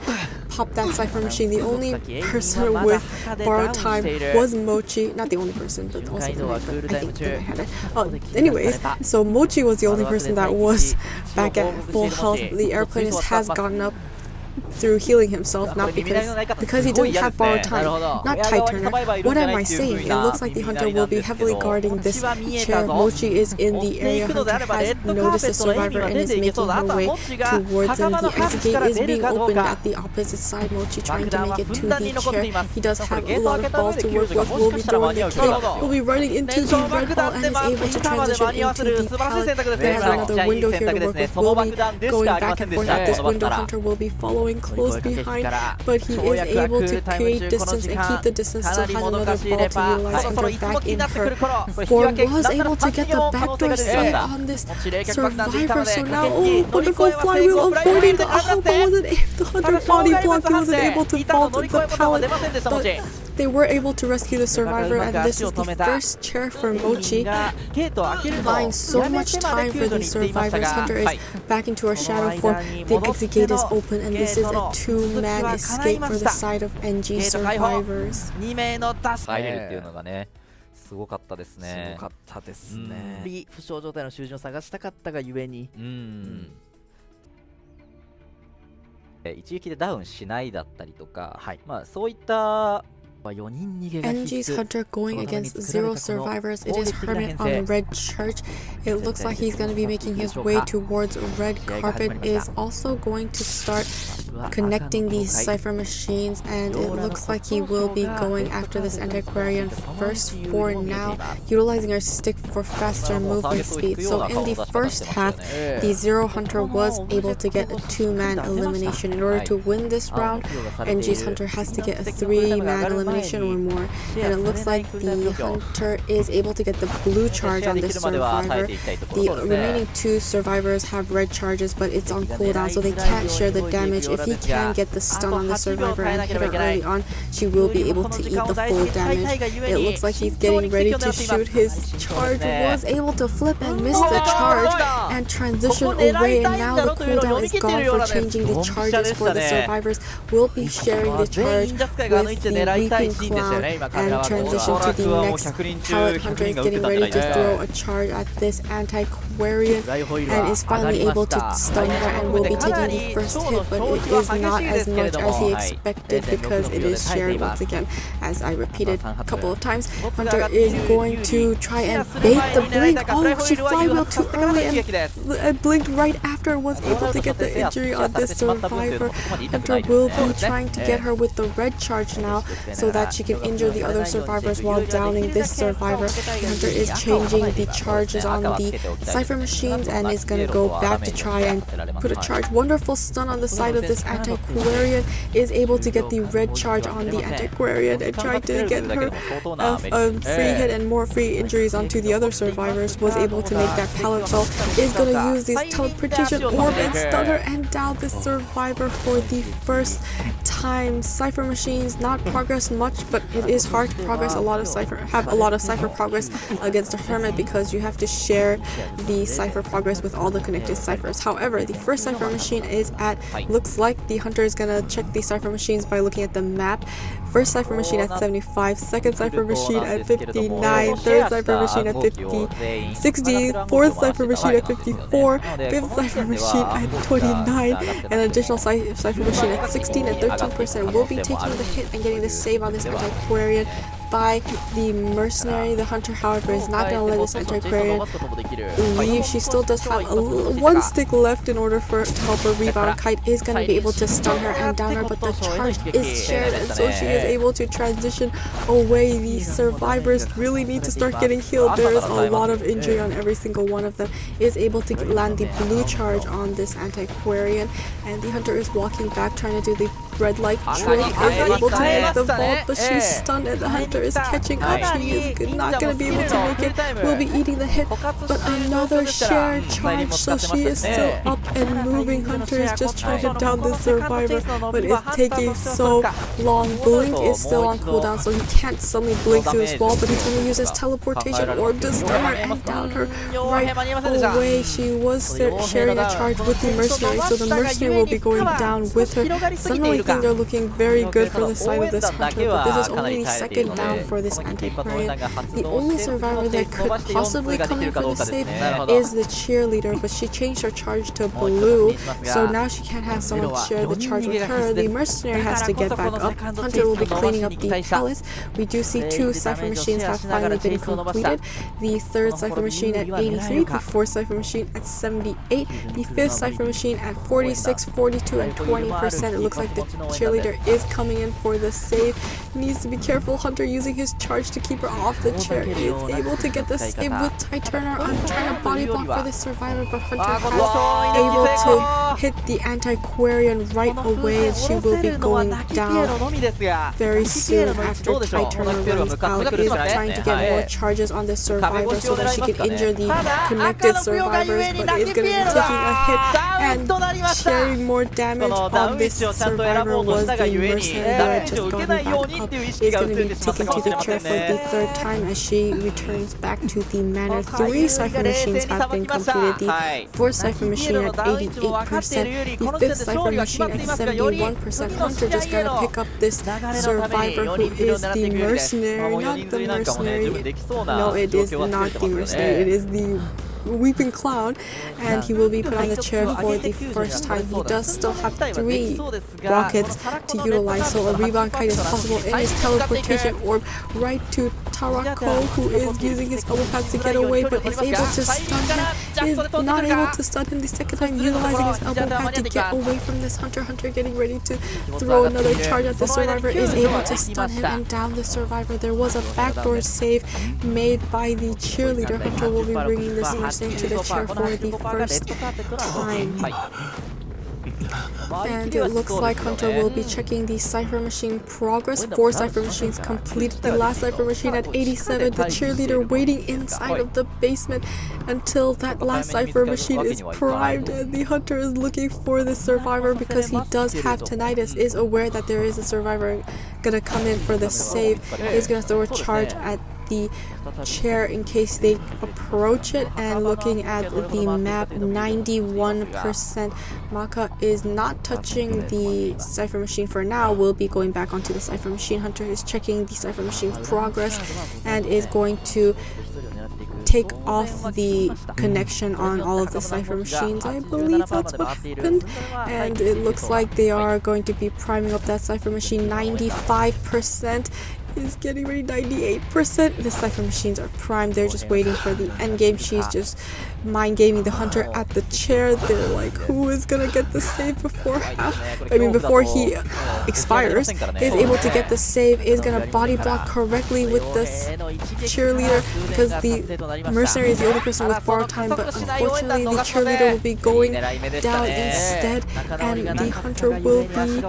popped that cipher machine. The only person with borrowed time was Mochi. Not the only person, but also the one, but I think I had it. Anyways, so Mochi was the only person that was back at full health. The airplanist has gotten up through healing himself, not because he didn't have borrowed time, not Tide Turner. What am I saying? It looks like the hunter will be heavily guarding this chair. Mochi is in the area. Hunter has noticed the survivor and is making her way towards him. The exit gate is being opened at the opposite side. Mochi trying to make it to the chair. He does have a lot of balls to work with. Will be throwing the cake. Will be running into the red ball and is able to transition into the pallet. There has another window here to work with. Will be going back and forth at this window. Hunter will be following close behind, but he is able to create distance and keep the distance. Still has another ball to utilize. Hunter back in her form, was able to get the backdoor save on this survivor. So now, wonderful flywheel avoiding the but wasn't able, the hunter body block. He wasn't able to fall to the pallet, but they were able to rescue the survivor, and this is the first chair for Mochi, buying so much time for the survivors. Hunter is back into our shadow form. The exit gate is open, and this is a two-man escape for the side of NG survivors. 入れるっていうのがね、すごかったですね。すごかったですね。負傷状態の囚人を探したかったがゆえに。一撃でダウンしないだったりとか、まあそういったNG's Hunter going against 0 survivors. It is Hermit on red church. It looks like he's going to be making his way towards red carpet. Is also going to start connecting these cipher machines, and it looks like he will be going after this antiquarian first for now, utilizing our stick for faster movement speed. So in the first half, the 0 Hunter was able to get a 2-man elimination. In order to win this round, NG's Hunter has to get a 3-man elimination or more, and it looks like the Hunter is able to get the blue charge on this survivor. The remaining 2 survivors have red charges, but it's on cooldown, so they can't share the damage. If he can get the stun on the survivor and hit her early on, she will be able to eat the full damage. It looks like he's getting ready to shoot. His charge was able to flip and miss the charge and transition away, and now the cooldown is gone for changing the charges for the survivors. Will be sharing the charge with the weeping clown and transition to the next pallet. Hunter is getting ready to throw a charge at this antiquarian and is finally able to stun her and will be taking the first hit, but it is not as much as he expected because it is shared once again. As I repeated a couple of times, Hunter is going to try and bait the blink. Oh, she flywheeled too early and blinked right after, was able to get the injury on this survivor. Hunter will be trying to get her with the red charge now so that she can injure the other survivors while downing this survivor. Hunter is changing the charges on the cipher machines and is going to go back to try and put a charge. Wonderful stun on the side of this antiquarian, is able to get the red charge on the antiquarian and trying to get her a free hit and more free injuries onto the other survivors. Was able to make that pallet fall. Is going to use these teleportation orb and stun her and down the survivor for the first time. Cipher machines not progress much, but it is hard to progress a lot of cipher progress against a Hermit because you have to share the cipher progress with all the connected ciphers. However, the first cipher machine is at, looks like the Hunter is gonna check the cipher machines by looking at the map. First cipher machine at 75, second cipher machine at 59, third cipher machine at 60, fourth cipher machine at 54, fifth cipher machine at 29, and additional cipher machine at 16 and 13% will be taking the hit and getting the save on this antiquarian by the mercenary. The Hunter, however, is not going to let this antiquarian leave. She still does have one stick left in order to help her rebound. Kite is going to be able to stun her and down her, but the charge is shared, and so she is able to transition away. The survivors really need to start getting healed. There is a lot of injury on every single one of them. Is able to land the blue charge on this antiquarian, and the Hunter is walking back trying to do the red light trick. Is able to make the vault, but she's stunned and the Hunter is catching up. She is not going to be able to make it. Will be eating the hit, but another shared charge, so she is still up and moving. Hunter is just trying to down the survivor, but it's taking so long. Blink is still on cooldown, so he can't suddenly blink through this wall, but he's going to use his teleportation orb to stun her and down her right away. She was sharing a charge with the mercenary, so the mercenary will be going down with her. Suddenly things are looking very good for the side of this Hunter, but this is only the second down for this antiquarian. The only survivor that could possibly come in for the save is the cheerleader, but she changed her charge to blue, so now she can't have someone share the charge with her. The mercenary has to get back up. Hunter will be cleaning up the palace. We do see 2 cipher machines have finally been completed. The third cipher machine at 83, the fourth cipher machine at 78, the fifth cipher machine at 46, 42, and 20%. It looks like the cheerleader is coming in for the save. Needs to be careful. Hunter using his charge to keep her off the chair. He is able to get the save with Tide Turner. I'm trying to body block for this survivor, but Hunter has able to hit the anti-Quarian right away, and she will be going down very soon after Titurner runs out. Is trying to get more charges on the survivor so that she can injure the connected survivors, but is going to be taking a hit and sharing more damage on this survivor was the mercenary who had just gotten back up. Is going to be taken to the chair for the third time as she returns back to the manor. 3 cipher machines have been completed. The 4th cipher machine at 88%, the 5th cipher machine at 71%. Hunter just gotta pick up this survivor who is the mercenary, not the mercenary. No, it is not the mercenary, it is the Weeping Clown, and he will be put on the chair for the first time. He does still have 3 rockets to utilize, so a rebound kite is possible in his teleportation orb right to Tarako, who is using his elbow pads to get away, but is able to stun him. Is not able to stun him the second time, utilizing his elbow pad to get away from this Hunter. Hunter getting ready to throw another charge at the survivor, is able to stun him and down the survivor. There was a backdoor save made by the cheerleader. Hunter will be bringing this into the chair for the first time. And it looks like Hunter will be checking the cipher machine progress. 4 cipher machines completed. The last cipher machine at 87. The cheerleader waiting inside of the basement until that last cipher machine is primed. And the Hunter is looking for the survivor because he does have tinnitus. Is aware that there is a survivor gonna come in for the save. Is gonna throw a charge at the chair in case they approach it. And looking at the map, 91%. Maka is not touching the cipher machine for now, will be going back onto the cipher machine. Hunter is checking the cipher machine's progress and is going to take off the connection on all of the cipher machines. I believe that's what happened, and it looks like they are going to be priming up that cipher machine. 95% is getting ready. 98%. The cipher machines are primed. They're just waiting for the end game. She's just mind gaming the Hunter at the chair. They're like, who is gonna get the save before before he expires? Is able to get the save. Is gonna body block correctly with this cheerleader because the mercenary is the only person with borrowed time, but unfortunately the cheerleader will be going down instead, and the Hunter will be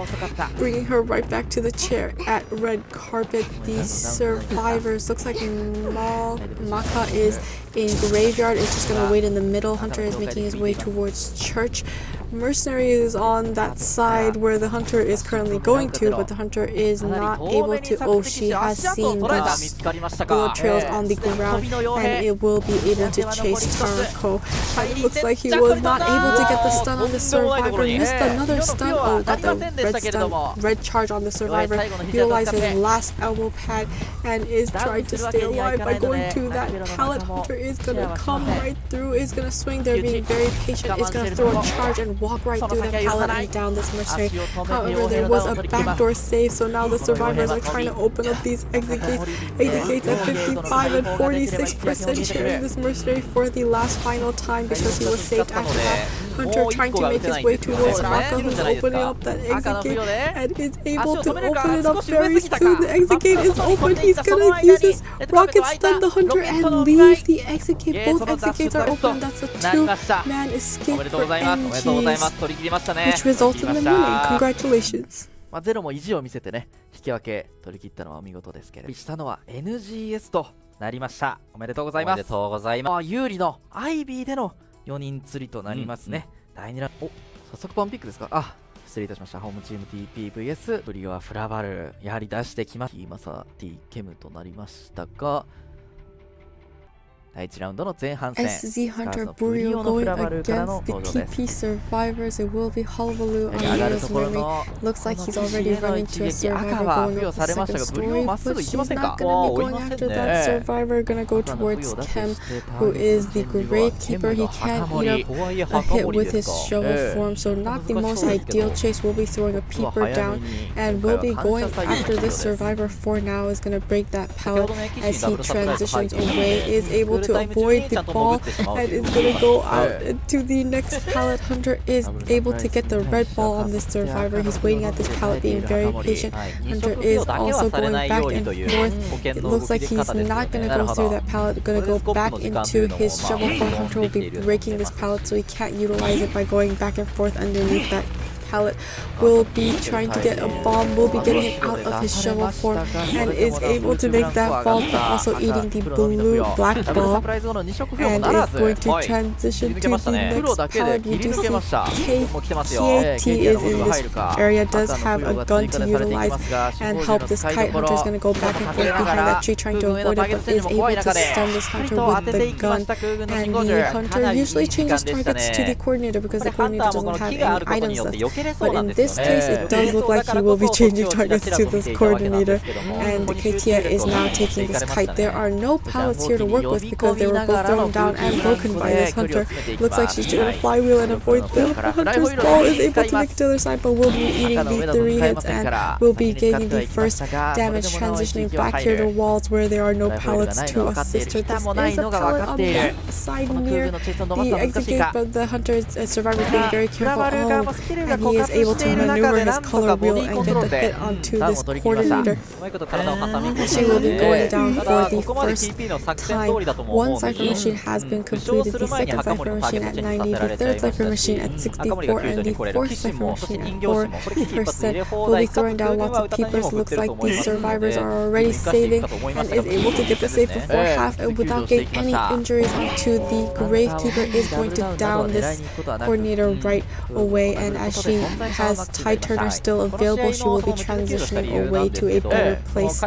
bringing her right back to the chair at red carpet. The survivors, looks like Maka is in graveyard, is just gonna wait in the middle. Hunter is making his way towards church. Mercenary is on that side where the Hunter is currently going to, but the Hunter is not able to. Oh, she has seen the bullet trails on the ground, and it will be able to chase Tarako. It looks like he was not able to get the stun on the survivor. Missed another stun. Oh, got the red stun, red charge on the survivor. Utilized his last elbow pad and is trying to stay alive by going to that pallet. Hunter is gonna come right through. Is gonna swing. They're being very patient. Is gonna throw a charge and walk right through the pallet and down this mercenary. However, there was a backdoor save, so now the survivors are trying to open up these exit gates. Exit gates at 55 and 46%, cheering this mercenary for the last final time because he was saved after that. Hunter trying to make his way towards Maka, who's opening up that exit gate and is able to open it up very soon. The exit gate is open. He's gonna use his rocket stun the Hunter and leave the exit gate. Both exit gates are open. That's a 2-man escape for NGs, which results in them winning. Congratulations. ゼロも意地を見せてね、引き分け取り切ったのは見事ですけれども、したのは NGS となりました。おめでとうございます。おめでとうございます。有利の IB での4人釣りとなりますね。第2ラウンド、早速パンピックですか。あ、失礼いたしました。ホームチーム TPVS ブリオはフラバル、やはり出してきました。マサ T ケムとなりましたが、第1ラウンドの前半戦、 SZ Hunter Burio going against the TP survivors. It will be Hullabaloo on Burio's memory. Looks like he's already running to a survivor going up the second story, but he's not gonna be going after that survivor. Gonna go towards Kem, who is the gravekeeper. He can't eat up a hit with his shovel form, so not the most ideal chase. Will be throwing a peeper down and will be going after this survivor for now. Is gonna break that pallet as he transitions away. Is able to avoid the ball and is going to go out to the next pallet. Hunter is able to get the red ball on this survivor. He's waiting at this pallet, being very patient. Hunter is also going back and forth. It looks like he's not going to go through that pallet, going to go back into his shovel form. Hunter will be breaking this pallet, so he can't utilize it by going back and forth underneath that pallet. Will be trying to get a bomb, will be getting it out of his shovel form and is able to make that ball, but also eating the black ball, and is going to transition to the next pallet. We do see COA8 is in this area, does have a gun to utilize and help this kite. Hunter is going to go back and forth behind that tree trying to avoid it, but is able to stun this hunter with the gun. And the hunter usually changes targets to the coordinator because the coordinator doesn't have any items left. But in this case, it does look like he will be changing targets to this coordinator, and Katia is now taking this kite. There are no pallets here to work with because they were both thrown down and broken by this hunter. Looks like she's doing a flywheel and avoid them. Hunter's ball is able to make it to the other side, but will be eating the 3 hits and will be getting the first damage, transitioning back here to walls where there are no pallets to assist her. This is a pallet on the side near the exit gate, but the hunter survivor is being very careful. And he is able to maneuver his color wheel and get the hit onto this coordinator. She will be going down for the first time. One cipher machine has been completed, the second cipher machine at 90, the third cipher machine at 64, and the fourth cipher machine at 4%. Will be throwing down lots of keepers. Looks like the survivors are already saving and is able to get the save before half and without getting any injuries onto the Gravekeeper. Is going to down this coordinator right away, and as she has Tide Turner still available, she will be transitioning away to a better place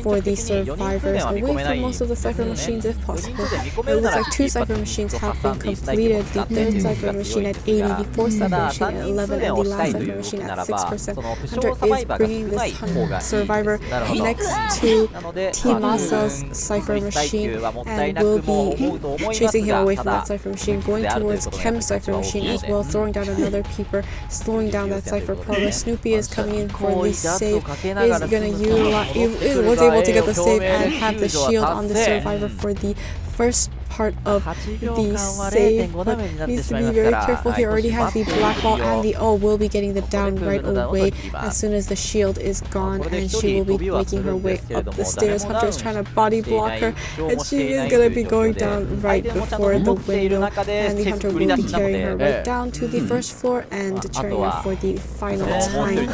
for the survivors, away from most of the cipher machines if possible. It looks like 2 cipher machines have been completed, the third cipher machine at 80, the fourth cipher machine at 11, and the last cipher machine at 6%. Hunter is bringing this survivor next to T-Masa's cipher machine and will be chasing him away from that cipher machine, going towards Kem's cipher machine as well, throwing down another keeper, slowing down that cipher progress. Snoopy is coming in for the save, is gonna utilize, was able to get the save and have the shield on the survivor for the first part of the save, but needs to be very careful. He already has the black ball and the will be getting the down right away as soon as the shield is gone, and she will be making her way up the stairs. Hunter is trying to body block her, and she is going to be going down right before the window, and the hunter will be carrying her right down to the first floor and carrying her for the final time.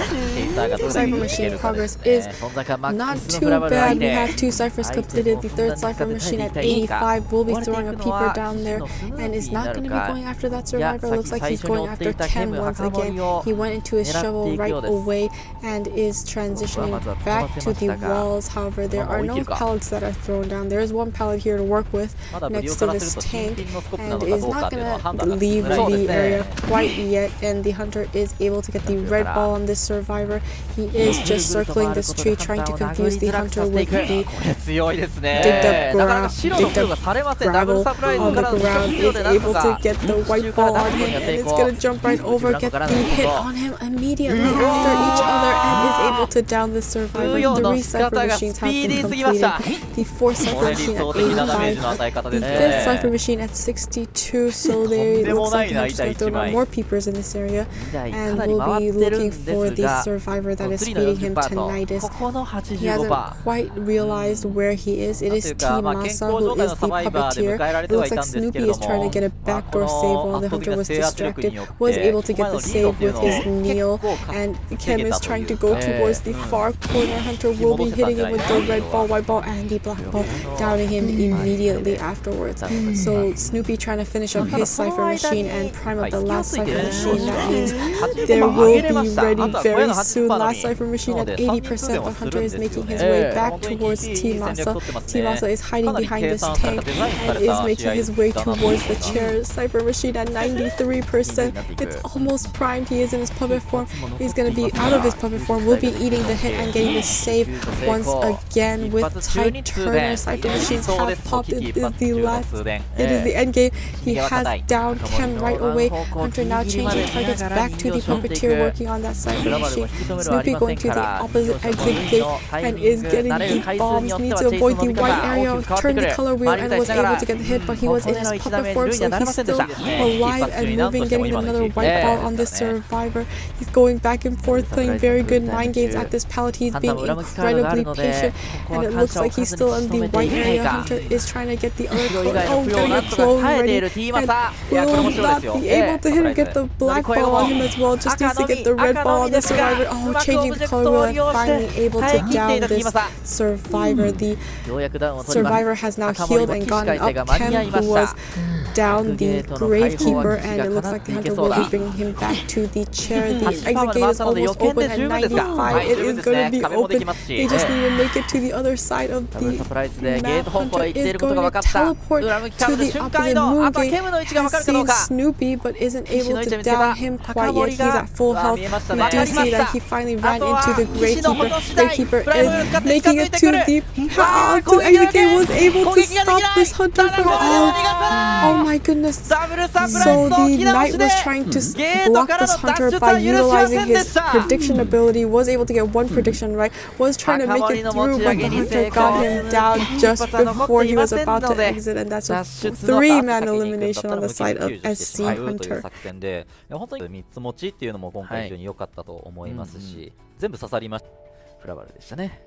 Cipher machine progress is not too bad. We have 2 ciphers completed. The third cipher machine at 85 will be throwing a peeper down there and is not going to be going after that survivor. Looks like he's going after Ken once again. He went into his shovel right away and is transitioning back to the walls. However, there are no pallets that are thrown down. There is 1 pallet here to work with next to this tank and is not going to leave the area quite yet, and the hunter is able to get the red ball on this survivor. He is just circling this tree trying to confuse the hunter with the digged up gravel on the ground. Is able to get the white ball on him and it's going to jump right over, get the hit on him immediately after each other, and is able to down the survivor. 3 cipher machines have been completed. The 4th cipher machine at 85, the 5th cipher machine at 62, so they looks like they're just going to throw down more peepers in this area, and will be looking for the survivor that is feeding him tinnitus. He hasn't quite realized where he is. It is T-Masa who is the puppeteer. It looks like Snoopy is trying to get a backdoor save while the hunter was distracted. Was able to get the save with his kneel, and Kem is trying to go towards the far corner. Hunter will be hitting him with the red ball, white ball, and the black ball, downing him immediately afterwards. So Snoopy trying to finish up his cipher machine and prime up the last cipher machine. That means there will be ready very soon. Last cipher machine at 80%, but Hunter is making his way back towards T-Masa. T-Masa is hiding behind this tank and is making his way towards the chair. Cipher machine at 93%. It's almost primed. He is in his puppet form. He's going to be out of his puppet form. Will be eating the hit and getting the save once again with Tide Turner. Cipher machines have popped. It is the last. It is the end game. He has downed Kem right away. Hunter now changing targets back to the puppeteer working on that cipher machine. Snoopy going to the opposite exit gate and is getting the bombs. needs to avoid the white area, turned the color wheel and was able to get the hit, but he was in his puppet form, so he's still alive and moving, getting another white ball on this survivor. He's going back and forth, playing very good mind games at this pallet. He's being incredibly patient, and it looks like he's still in the white area. Hunter is trying to get the other clone. Oh, getting a clone ready, and will not be able to hit him, get the black ball on him as well, just needs to get the red ball on the survivor. Oh, changing the color wheel and finally able to down this survivor. The survivor has now healed and gotten up Ken, who was down the gravekeeper, and it looks like the hunter will be bringing him back to the chair. The exit gate is almost open at 95. It is going to be open. They just need to make it to the other side of the map. Hunter is going to teleport to the opposite moon gate. Has seen Snoopy, but isn't able to down him quite yet. He's at full health. We do see that he finally ran into the gravekeeper. Gravekeeper is making it to the path. The exit gate was able to stop this hunter from oh my goodness. So the knight was trying to block this hunter by utilizing his prediction ability, was able to get one prediction right, was trying to make it through, but the hunter got him down just before he was about to exit, and that's a 3-man elimination on the side of SC Hunter. 本当に3つ持ちっていうのも今回非常に良かったと思いますし、全部刺さりました。フラバルでしたね。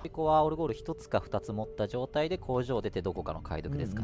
ここはオルゴール1つか2つ持った状態で工場を出てどこかの解読ですか。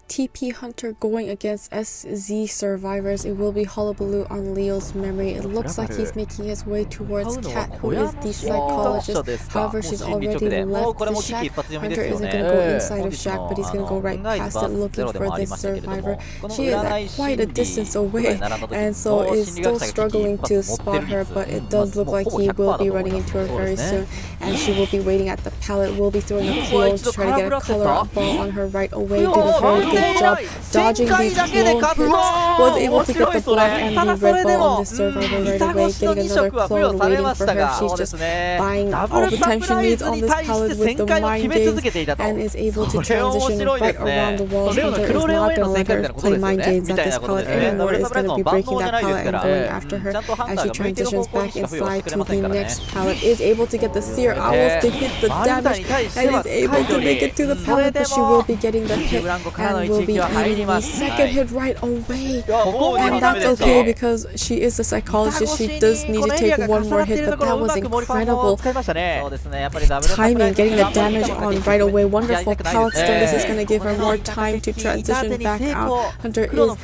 TP Hunter going against SZ survivors. It will be Hullabaloo on Leo's memory. It looks like he's making his way towards Kat, who is the psychologist. However, she's already left the shack. Hunter isn't going to go inside of shack, but he's going to go right past it looking for this survivor. She is at quite a distance away, and so is still struggling to spot her, but it does look like he will be running into her very soon, and she will be waiting at the pallet, will be throwing a close to try to get a color ball on her right away. Did a very good job dodging these clone hits, was able to get the black and the red ball on this survivor right away, getting another clone waiting for her. She's just buying all the time she needs on this pallet with the mind games, and is able to transition right around the walls. Hunter is not going to let her play mind games at this pallet anymore, is going to be breaking that pallet and going after her as she transitions back inside to the next pallet, is able to get the seer owls to hit the damage, and is able to make it to the pallet, but she will be getting the hit and will be eating the second hit right away, and that's okay because she is a psychologist. She does need to take one more hit, but that was incredible timing, getting the damage on right away. Wonderful pallet stone. This is going to give her more time to transition back out. Hunter is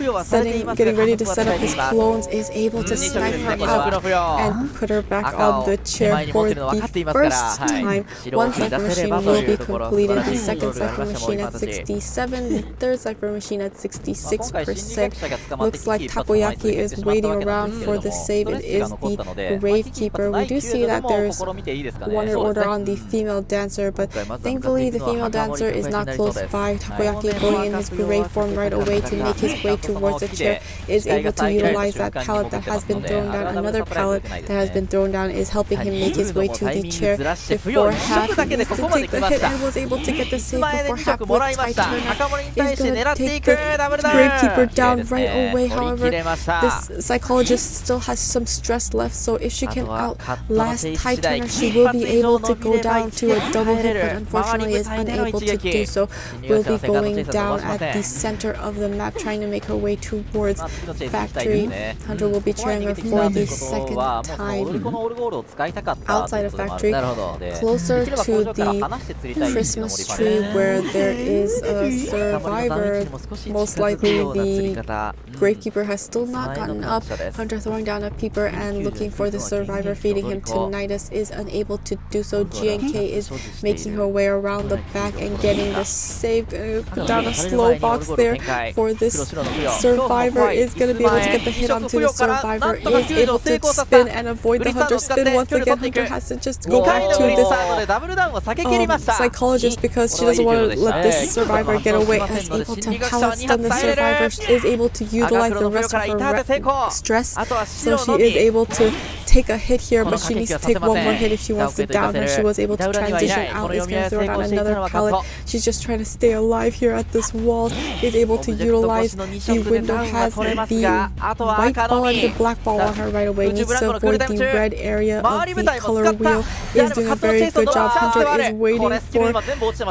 getting ready to set up his clones, is able to snipe her out and put her back on the chair for the first time. One cipher machine will be completed, the second cipher machine at 67, the third cipher machine at 66%. Looks like Takoyaki is waiting around for the save. It is the gravekeeper. We do see that there's one order on the female dancer, but thankfully the female dancer is not close by. Takoyaki going in his grave form right away to make his way towards the chair, is able to utilize that pallet that has been thrown down. Another pallet that has been thrown down is helping him make his way to the chair before Hack needs to take the hit and was able to get the save before Hack with Titan is going to take the gravekeeper down right away. However, this psychologist still has some stress left, so if she can outlast Titan, she will be able to go down to a double hit, but unfortunately is unable to do so. Will be going down at the center of the map, trying to make her way towards factory. Hunter will be cheering her for the second time outside of factory, closer to the Christmas tree where there is a survivor. Most likely the gravekeeper has still not gotten up. Hunter throwing down a peeper and looking for the survivor, feeding him to Nidus, is unable to do so. GNK is making her way around the back and getting the save. Put down a slow box there for this survivor, is going to be able to get the hit onto the survivor, is able to spin and avoid the Hunter spin once again. Hunter has to just go back to this psychologist because she doesn't want to let this survivor get away. Is able to pallet stun the survivor, is able to utilize the rest of her stress, so she is able to take a hit here, but she needs to take one more hit if she wants to down her. She was able to transition out. Is going to throw down another pallet. She's just trying to stay alive here at this wall. Is able to utilize the window, has the white ball and the black ball on her right away. Needs to avoid the red area of the color wheel. Is doing a very good job. Hunter is waiting for the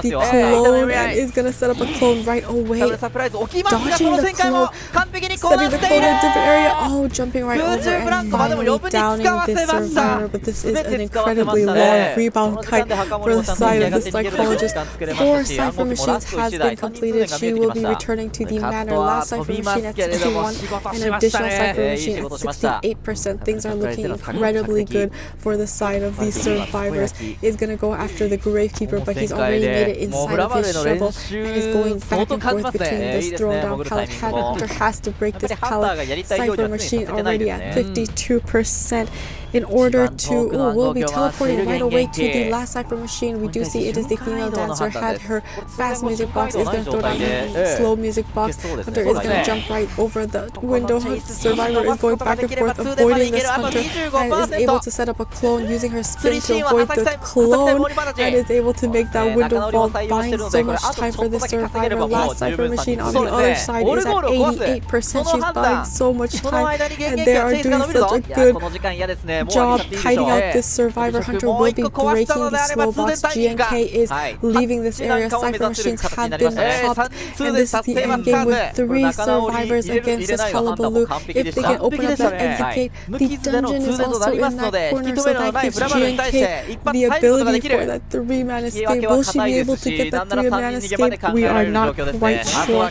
clone and is going to set up a clone right away. Dodging the clone, setting the clone in a different area. Oh, jumping right over and finally downing this survivor. But this is an incredibly long rebound kite for the side of the psychologist. 4 cipher machines has been completed. She will be returning to the manor. Last cipher machine at 61, an additional cipher machine at 68%. Things are looking incredibly good for the side of the survivors. Is going to go after the Gravekeeper, but he's already made it inside of his shovel and is going back and forth between this thrown down pallet. Hunter has to break this pallet. Cipher machine already at 52%. In order to, will be teleporting right away to the last cipher machine. We do see it is the female dancer, had her fast music box, is going to throw down the slow music box. Hunter is going to jump right over the window. Survivor is going back and forth, avoiding this Hunter, and is able to set up a clone using her spin to avoid the clone, and is able to make that window fall, buying so much time for the survivor. Last cipher machine on the other side is at 88%. She's buying so much time, and they are doing such a good job hiding out this survivor. Hunter will be breaking the slow box. GNK is leaving this area. Cipher machines have been popped, and this is the end game with 3 survivors against this Hullabaloo. If they can open up that exit gate, the dungeon is also in that corner, so that gives GNK the ability for that 3-man escape. Will she be able to get that 3-man escape? We are not quite sure,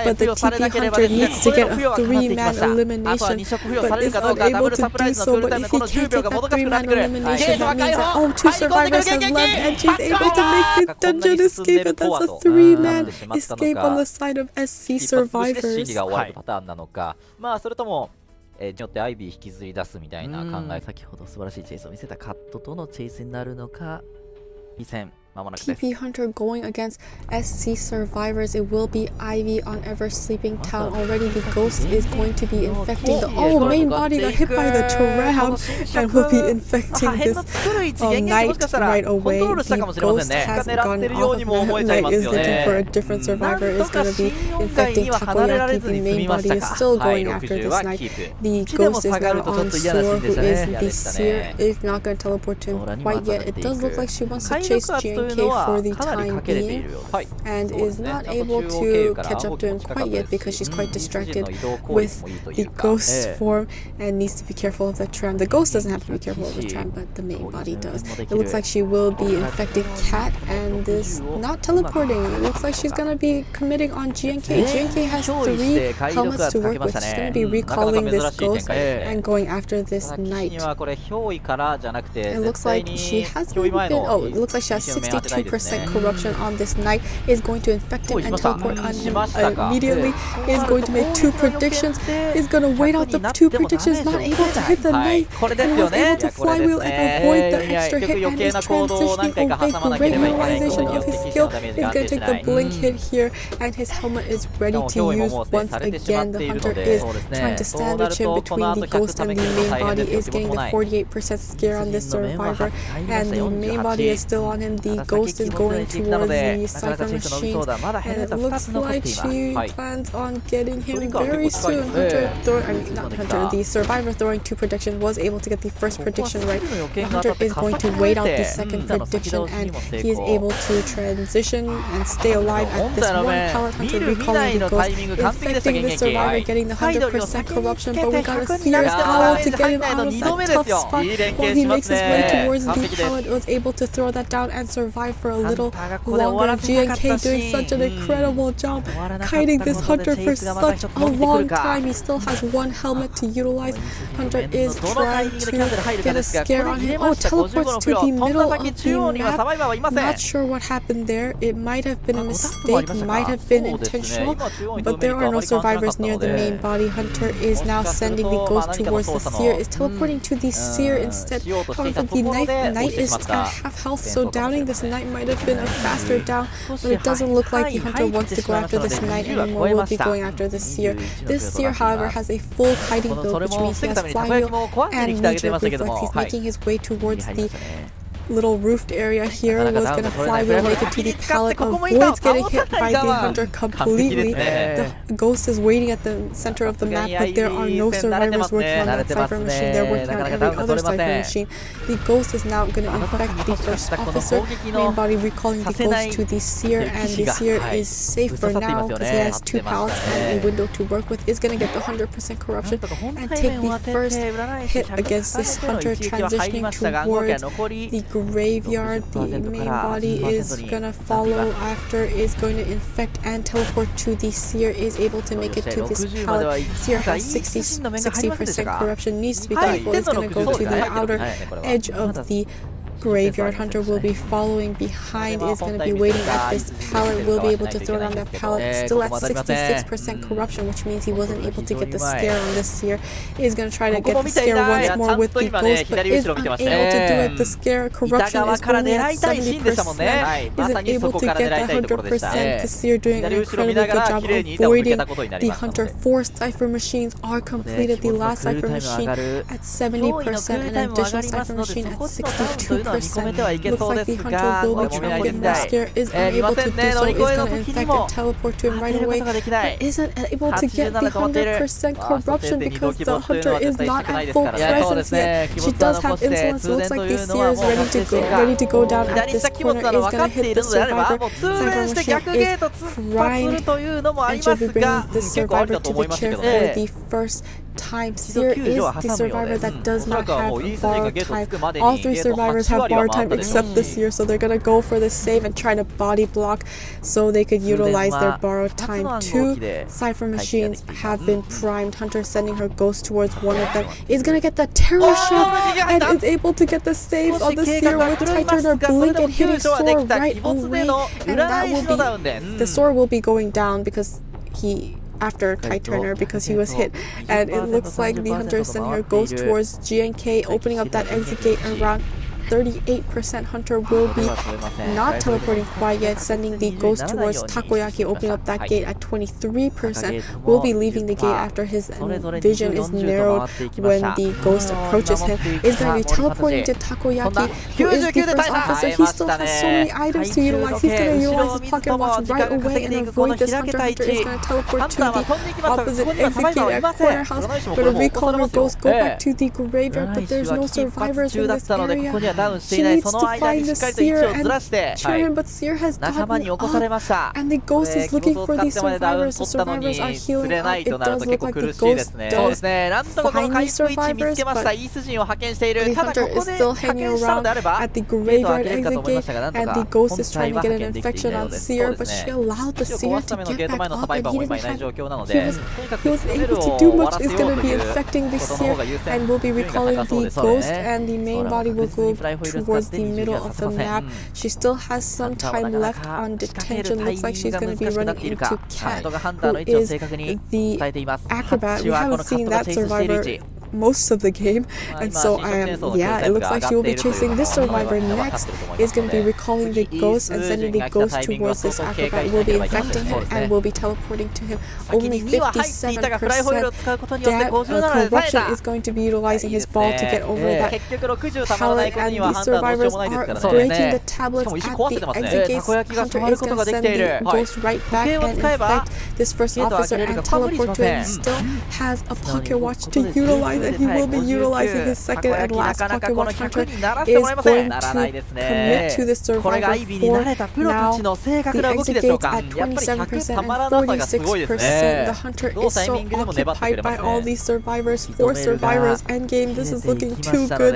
but the TP Hunter needs to get a 3-man elimination, but is unable to do so. But if he can't take that 3-man elimination, that means that 2 survivors have left, and she's able to make the dungeon escape, and that's a 3-man escape on the side of SC survivors. まあそれともによってアイビー引きずり出すみたいな考え。先ほど素晴らしいチェイスを見せたカットとのチェイスになるのか。2戦 TP Hunter going against SC survivors. It will be Ivy on Ever Sleeping Town. Already the ghost is going to be infecting the main body got hit by the tram and will be infecting this knight right away. The ghost has gone off of Knight is looking for a different survivor. Is going to be infecting Takoyaki. The main body is still going after this knight. The ghost is now on Sore, who is the seer. Is not going to teleport to him quite yet. It does look like she wants to chase GNK for the time being, and is not able to catch up to him quite yet because she's quite distracted with the ghost form and needs to be careful of the tram. The ghost doesn't have to be careful of the tram, but the main body does. It looks like she will be infecting Cat and is not teleporting. It looks like she's going to be committing on GNK. GNK has 3 helmets to work with. She's going to be recalling this ghost and going after this knight. It looks like she has been, it looks like she has 62% corruption on this knight. Is going to infect him and teleport on him immediately. Is going to make 2 predictions. Is going to wait out the 2 predictions. Not able to hit the knight. And was able to flywheel and avoid the extra hit and is transitioning away. Great utilization of his skill. Is going to take the blink hit here, and his helmet is ready to use once again. The hunter is trying to sandwich him between the ghost and the main body. Is getting the 48% scare on this survivor, and the main body is still on him. The ghost is going towards the cipher machines, and it looks like she plans on getting him very soon. The survivor throwing 2 predictions was able to get the first prediction right. The hunter is going to wait out the second prediction, and he is able to transition and stay alive at this one pallet. Hunter recalling the ghost, infecting the survivor, getting the 100% corruption, but we got a fierce owl to get him out of that tough spot while he makes his way towards the pallet. Was able to throw that down and survive for a little longer. GNK doing such an incredible job kiting this hunter for such a long time. He still has 1 helmet to utilize. Hunter is trying to get a scare on him. Teleports to the middle of the map. Not sure what happened there. It might have been a mistake, might have been intentional, but there are no survivors near the main body. Hunter is now sending the ghost towards the seer. Is teleporting to the seer instead. However, the knight is at half health, so downing the this knight might have been a faster down, but it doesn't look like the hunter wants to go after this knight anymore. We'll be going after the seer. This seer, however, has a full kiting build, which means he has flywheel and knee-jerk reflex. He's making his way towards the little roofed area here. Was going to flywheel, make it to the pallet, avoids getting hit by the hunter completely. The ghost is waiting at the center of the map, but there are no survivors working on that cipher machine. They're working on every other cipher machine. The ghost is now going to infect the first officer. Main body recalling the ghost to the seer, and the seer is safe for now because he has 2 pallets and a window to work with. Is going to get the 100% corruption and take the first hit against this hunter, transitioning towards the graveyard. The main body is gonna follow after, is going to infect and teleport to the seer, is able to make it to this pallet. Seer has 60% corruption, needs to be careful, is gonna go to the outer edge of the graveyard. Hunter will be following behind, is going to be waiting at this pallet, will be able to throw down that pallet, still at 66% corruption, which means he wasn't able to get the scare on this seer. Is going to try to get the scare once more with the ghost, but is unable to do it. The scare corruption is only at 70%, isn't able to get the 100%. The seer doing an incredibly good job avoiding the hunter. 4 cipher machines are completed, the last cipher machine at 70%, an additional cipher machine at 62%. Looks like the hunter will be trying to get more scare, is unable to do so, is going to infect and teleport to him right away, but isn't able to get the 100% corruption because the hunter is not at full presence yet. She does have insolence, looks like the seer is ready to go down at this corner, is going to hit the survivor. Cipher machine is primed, and she'll be bringing the survivor to the chair for the first time. Seer is the survivor that does not have borrowed time. All 3 survivors have borrowed time except the seer, so they're gonna go for the save and try to body block so they could utilize their borrowed time. 2 cipher machines have been primed. Hunter sending her ghost towards one of them, is gonna get the terror shot and is able to get the save on the seer with Tighturner blink and hitting Sora right away, and that will be, the Sora will be going down because he, after Tighturner, because he was hit, and it looks like the hunter is sending her ghost towards GNK, opening up that exit gate around 38%. Hunter will be not teleporting quite yet, sending the ghost towards Takoyaki, opening up that gate at 23%. Will be leaving the gate after his vision is narrowed when the ghost approaches him. Is going to be teleporting to Takoyaki, who is the first officer. He still has so many items to utilize. He's going to utilize his pocket watch right away and avoid this hunter. Hunter is going to teleport to the opposite exit gate at corner house. Going to recall her ghost, go back to the graveyard, but there's no survivors in this area. She needs to find the seer and cheer him, but seer has gotten up, and the ghost is looking for the survivors. The survivors are healing up. It does look like the ghost does find the survivors, but the hunter is still hanging around at the graveyard exit gate, and the ghost is trying to get an infection on seer, but she allowed the seer to get back up, and he was able to do much. Is going to be infecting the seer, and will be recalling the ghost, and the main body will go towards the middle of the map. She still has some time left on detention. Looks like she's going to be running into Cat, who is the acrobat. We haven't seen that survivor most of the game, and so it looks like she will be chasing this survivor next. Is going to be recalling the ghost and sending the ghost towards this acrobat. Will be infecting him and will be teleporting to him. Only 57% corruption, is going to be utilizing his ball to get over that pallet, and the survivors are breaking the tablets at the exit gates. Hunter is going to send the ghost right back and infect this first officer and teleport to him. He still has a pocket watch to utilize, and he will be utilizing his second and last pocket watch. Hunter is going to commit to the survivor for now. The exit gates at 27% and 46%. The hunter is so occupied by all these survivors. 4 survivors endgame. This is looking too good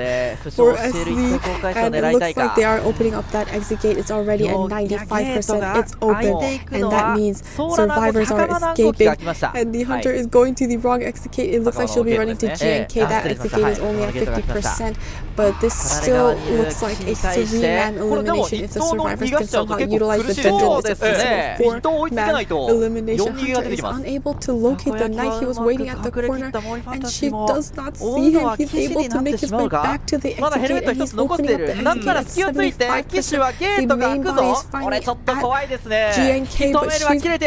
for SD, and it looks like they are opening up that exit gate. It's already at 95%. It's open, and that means survivors are escaping, and the hunter is going to the wrong exit gate. It looks like she'll be running to J GNK, that exit gate is only at 50%, but this still looks like a 3-man elimination if the survivors can somehow utilize the dungeon. It's a 4-man elimination. Hunter is unable to locate the knight. He was waiting at the corner, and she does not see him. He's able to make his way back to the exit gate, and he's opening up the exit gate at 75%. The main body is finally at GNK, but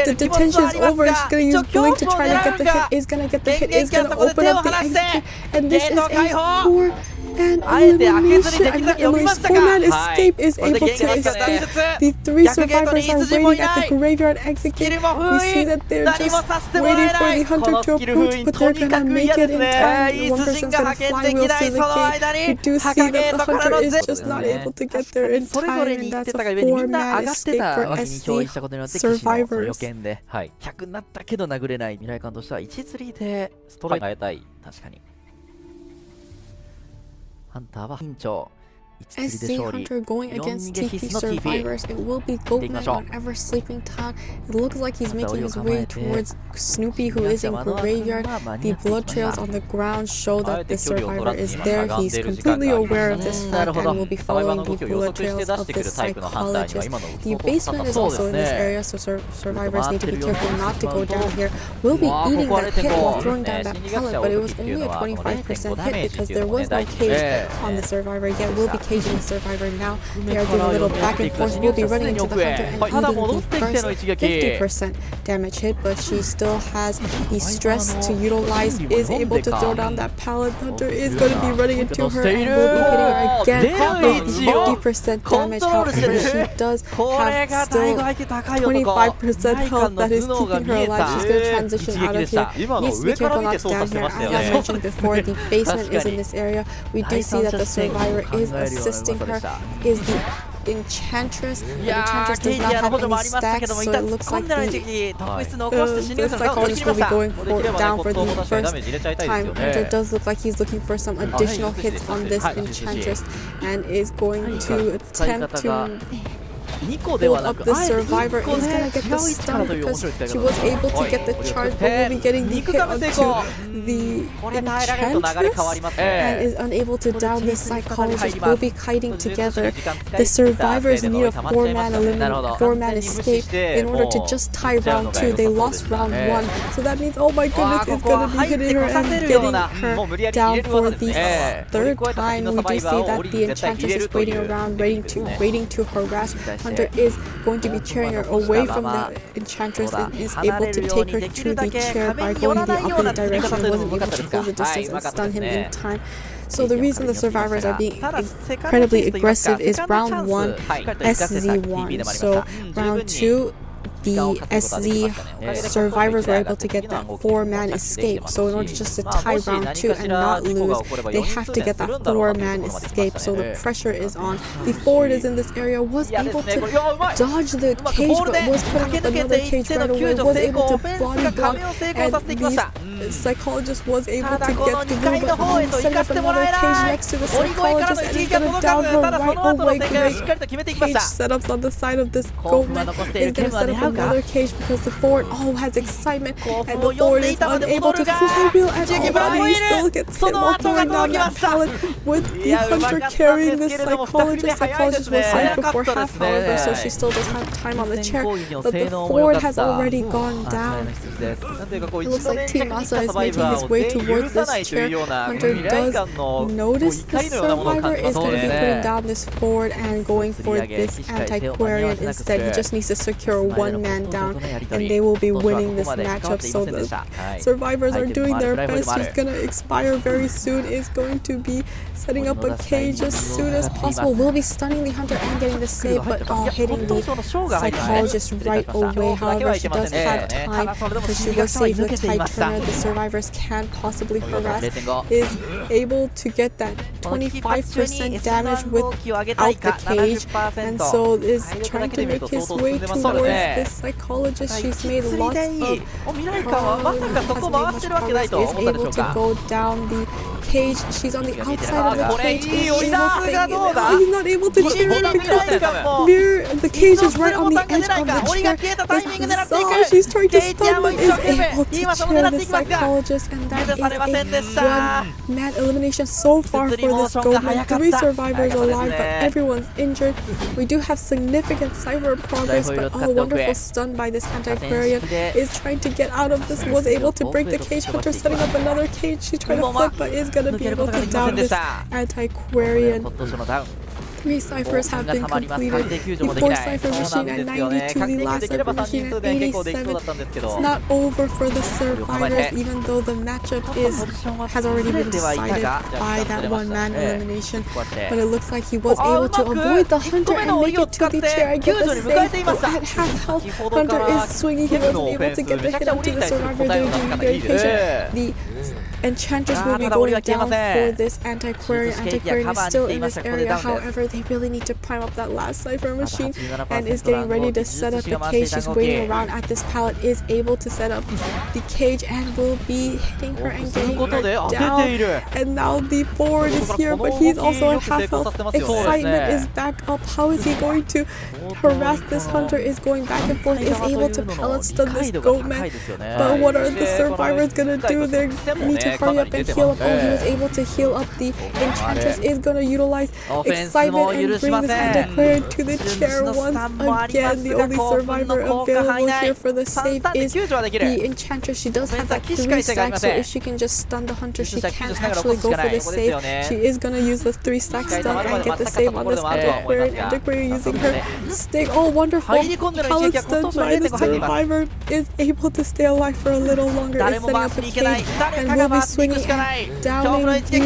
the detention is over. She's going to use Blink to try to get the hit. Is going to get the hit. Is going to open up the exit gate, and this is a 4-man elimination. I mean, 4-man escape is able to escape. The 3 survivors are waiting at the graveyard exit gate. We see that they're just waiting for the hunter to approach, but they're gonna make it in time. One person's gonna flywheel through the gate. We do see that the hunter is just not able to get there in time, and that's a 4-man escape for SC survivors. 100になったけど殴れない未来館としては1-3でストライク。確かにハンターは緊張 SC Hunter going against TP survivors. It will be Goatman on Ever Sleeping Town. It looks like he's making his way towards Snoopy, who is in graveyard. The blood trails on the ground show that the survivor is there. He's completely aware of this fact and will be following the blood trails of the psychologist. The basement is also in this area, so survivors need to be careful not to go down here. Will be eating that hit while throwing down that pallet, but it was only a 25% hit because there was no cage on the survivor yet. Will be caging the survivor now. They are doing a little back and forth. Will be running into the hunter and eating the first 50% damage hit, but she still has the stress to utilize, is able to throw down that pallet. Hunter is going to be running into her and will be hitting her again with 50% damage. However, she does have still 25% health that is keeping her alive. She's going to transition out of here. Needs to be careful not down here. As I mentioned before, the basement is in this area. We do see that the survivor is assisting her, is the Enchantress. The Enchantress does not have any stacks, so it looks like the psychologist will be going down for the first time. Hunter does look like he's looking for some additional hits on this Enchantress and is going to attempt to pull up the survivor. Is going to get the stun because she was able to get the charge, but will be getting the hit onto the Enchantress and is unable to down the psychologist. Will be kiting together. The survivors need a 4-man escape in order to just tie round 2. They lost round 1, so that means, oh my goodness, it's going to be hitting her and getting her down for the 3rd time. We do see that the Enchantress is waiting around, waiting to harass. Hunter is going to be carrying her away from the Enchantress and is able to take her to the chair by going the opposite direction. Wasn't able to close the distance and stun him in time. So the reason the survivors are being incredibly aggressive is round 1, SZ won. So round 2, the SZ survivors were able to get that 4-man escape. So in order just to tie round 2 and not lose, they have to get that 4-man escape. So the pressure is on. The forward is in this area, was able to dodge the cage, but was putting up another cage right away, was able to body block, and the psychologist was able to get the move, but setting up another cage next to the psychologist and is going to down her right away. Great cage setups on the side of this Goatman. Is going to set up another cage because the forward has excitement, and the forward is unable to flywheel at all, but he still gets hit while throwing down that pallet with the hunter carrying the psychologist. Psychologist was saved before half, however, so she still does have time on the chair, but the forward has already gone down. It looks like Team Masa is making his way towards this chair. Hunter does notice the survivor is going to be putting down this forward and going for this antiquarian instead. He just needs to secure 1-man down and they will be winning this matchup. So the survivors are doing their best. She's going to expire very soon, is going to be setting up a cage as soon as possible. Will be stunning the hunter and getting the save, but hitting the psychologist right away. However, she does have time because she was saved with tight turner. The survivors can possibly harass, is able to get that 25% damage without the cage, and so is trying to make his way towards this psychologist. She's made 釣り lots でいい of お未来感はまさかそこ回してるわけないと is 思ったでしょ able う to か go down the cage. She's on the outside of the これ cage. いい Is 折りだ able さすが to どうだ he's not able to ギリ do ギリ it 未 because 来感も the cage is right on the ボタンが edge 出ない of か the 檻が chair. 消えたタイミング狙ってい So く she's trying to ケイティア stun も but 一 is 生懸命 able to 今その chair 狙って the いきますが psychologist, and 許 that されませんで is し a た one man elimination so far for this Goatman. 3 survivors alive, but everyone's injured. We do have significant cyber progress, but oh, wonderful stun by this antiquarian is trying to get out of this, was able to break the cage. Hunter setting up another cage. She's trying to flip, but is gonna be able to down this antiquarian. 今年のダウン 3 ciphers have been completed. The 4 cipher machine at 92, the last cipher machine at 87. It's not over for the survivors, even though the matchup has already been decided by that one man elimination. But it looks like he was able to avoid the hunter and make it to the chair. I get the save, but at half health, Hunter is swinging. He wasn't able to get the hit onto the survivor. They're being very patient. The Enchantress will be going down for this antiquarian. Antiquarian is still in this area. However, they really need to prime up that last cipher machine and is getting ready to set up the cage. She's waiting around at this pallet, is able to set up the cage and will be hitting her and getting her down. And now the forward is here, but he's also at half health. Excitement is back up. How is he going to harass this hunter? Is going back and forth, is able to pallet stun this Goatman. But what are the survivors gonna do? They need to hurry up and heal up. Oh, he was able to heal up. The Enchantress is gonna utilize excitement and bring this antiquarian to the chair once again. The only survivor available here for the save is the Enchantress. She does have that 3 stacks, so if she can just stun the hunter, she can actually go for the save. She is gonna use the 3 stack stun and get the save on this antiquarian. Antiquarian using her stick. Oh, wonderful! Pallet stun by the survivor is able to stay alive for a little longer. Is setting up a cage and will be swinging and downing the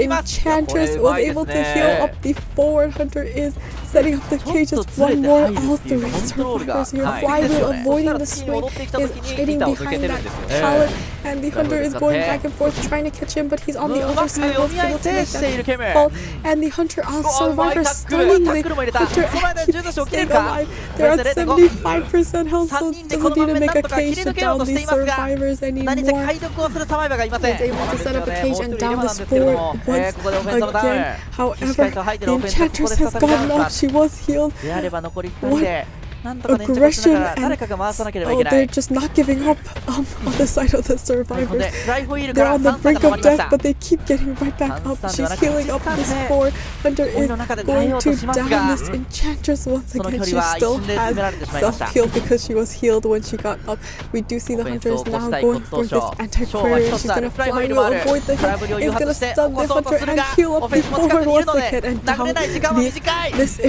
Enchantress. Was able to heal up the forward. Hunter is setting up the cage. Just one more. All 3 survivors here. Flywheel avoiding the swing, is hiding behind that pallet, and the hunter is going back and forth trying to catch him, but he's on the other side. Was able to make that fall, and the hunter survivor stunning the hunter and keeps staying alive. They're at 75% health, so doesn't need to make a cage to down these survivors anymore. Is able to set up a cage and down this forward once again. However, the Enchantress has gotten up. She was healed. What aggression and they're just not giving up on the side of the survivors. They're on the brink of death, but they keep getting right back up. She's healing up this forward. Hunter is going to down this Enchantress once again. She still has self-heal because she was healed when she got up. We do see the hunter is now going for this antiquarian. She's going to fly to avoid the hit. Is going to stun the hunter and heal up the forward once again and down this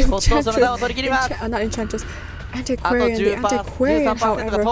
Enchantress. Not Enchantress. Antiquarian. The Antiquarian, however,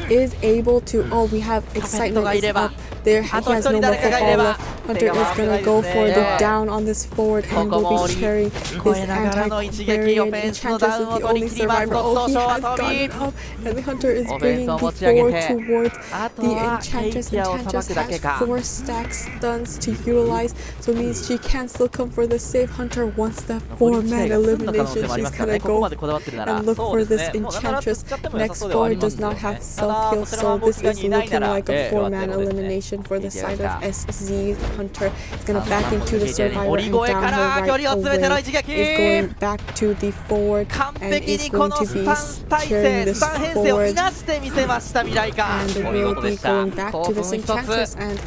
is able to. Oh, we have excitement is up. There, he has no more football left. Hunter is gonna go for the down on this forward and will be sharing this Antiquarian. Enchantress is the only survivor. Oh, he has gotten up, and the hunter is bringing the forward towards the Enchantress. Enchantress has 4 stack stuns to utilize, so it means she can still come for the save. Hunter wants that 4-man elimination. She's gonna go and look for this Enchantress. Next forward does not have self-heal, so this is looking like a 4-man elimination for the side of SZ. Hunter is going to back into the survivor and down her right away. Is going back to the forward and is going to be carrying this forward. And will be going back to this Enchantress, and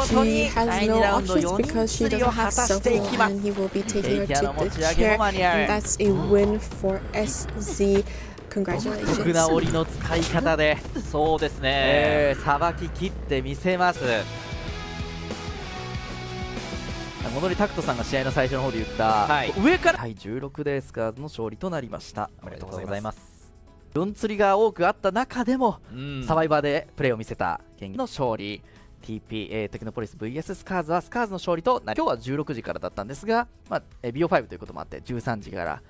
she has no options because she doesn't have self-heal, and he will be taking her to the chair, and that's a win for SZ. 独特な折りの使い方でそうですねさばき切ってみせます。戻りタクトさんが試合の最初の方で言った、上からはい16でスカーズの勝利となりました。おめでとうございます。4釣りが多くあった中でも、サバイバーでプレーを見せた剣の勝利。TP、テクノポリス VS スカーズはスカーズの勝利となり、今日は16時からだったんですが、BO5 ということもあって13時から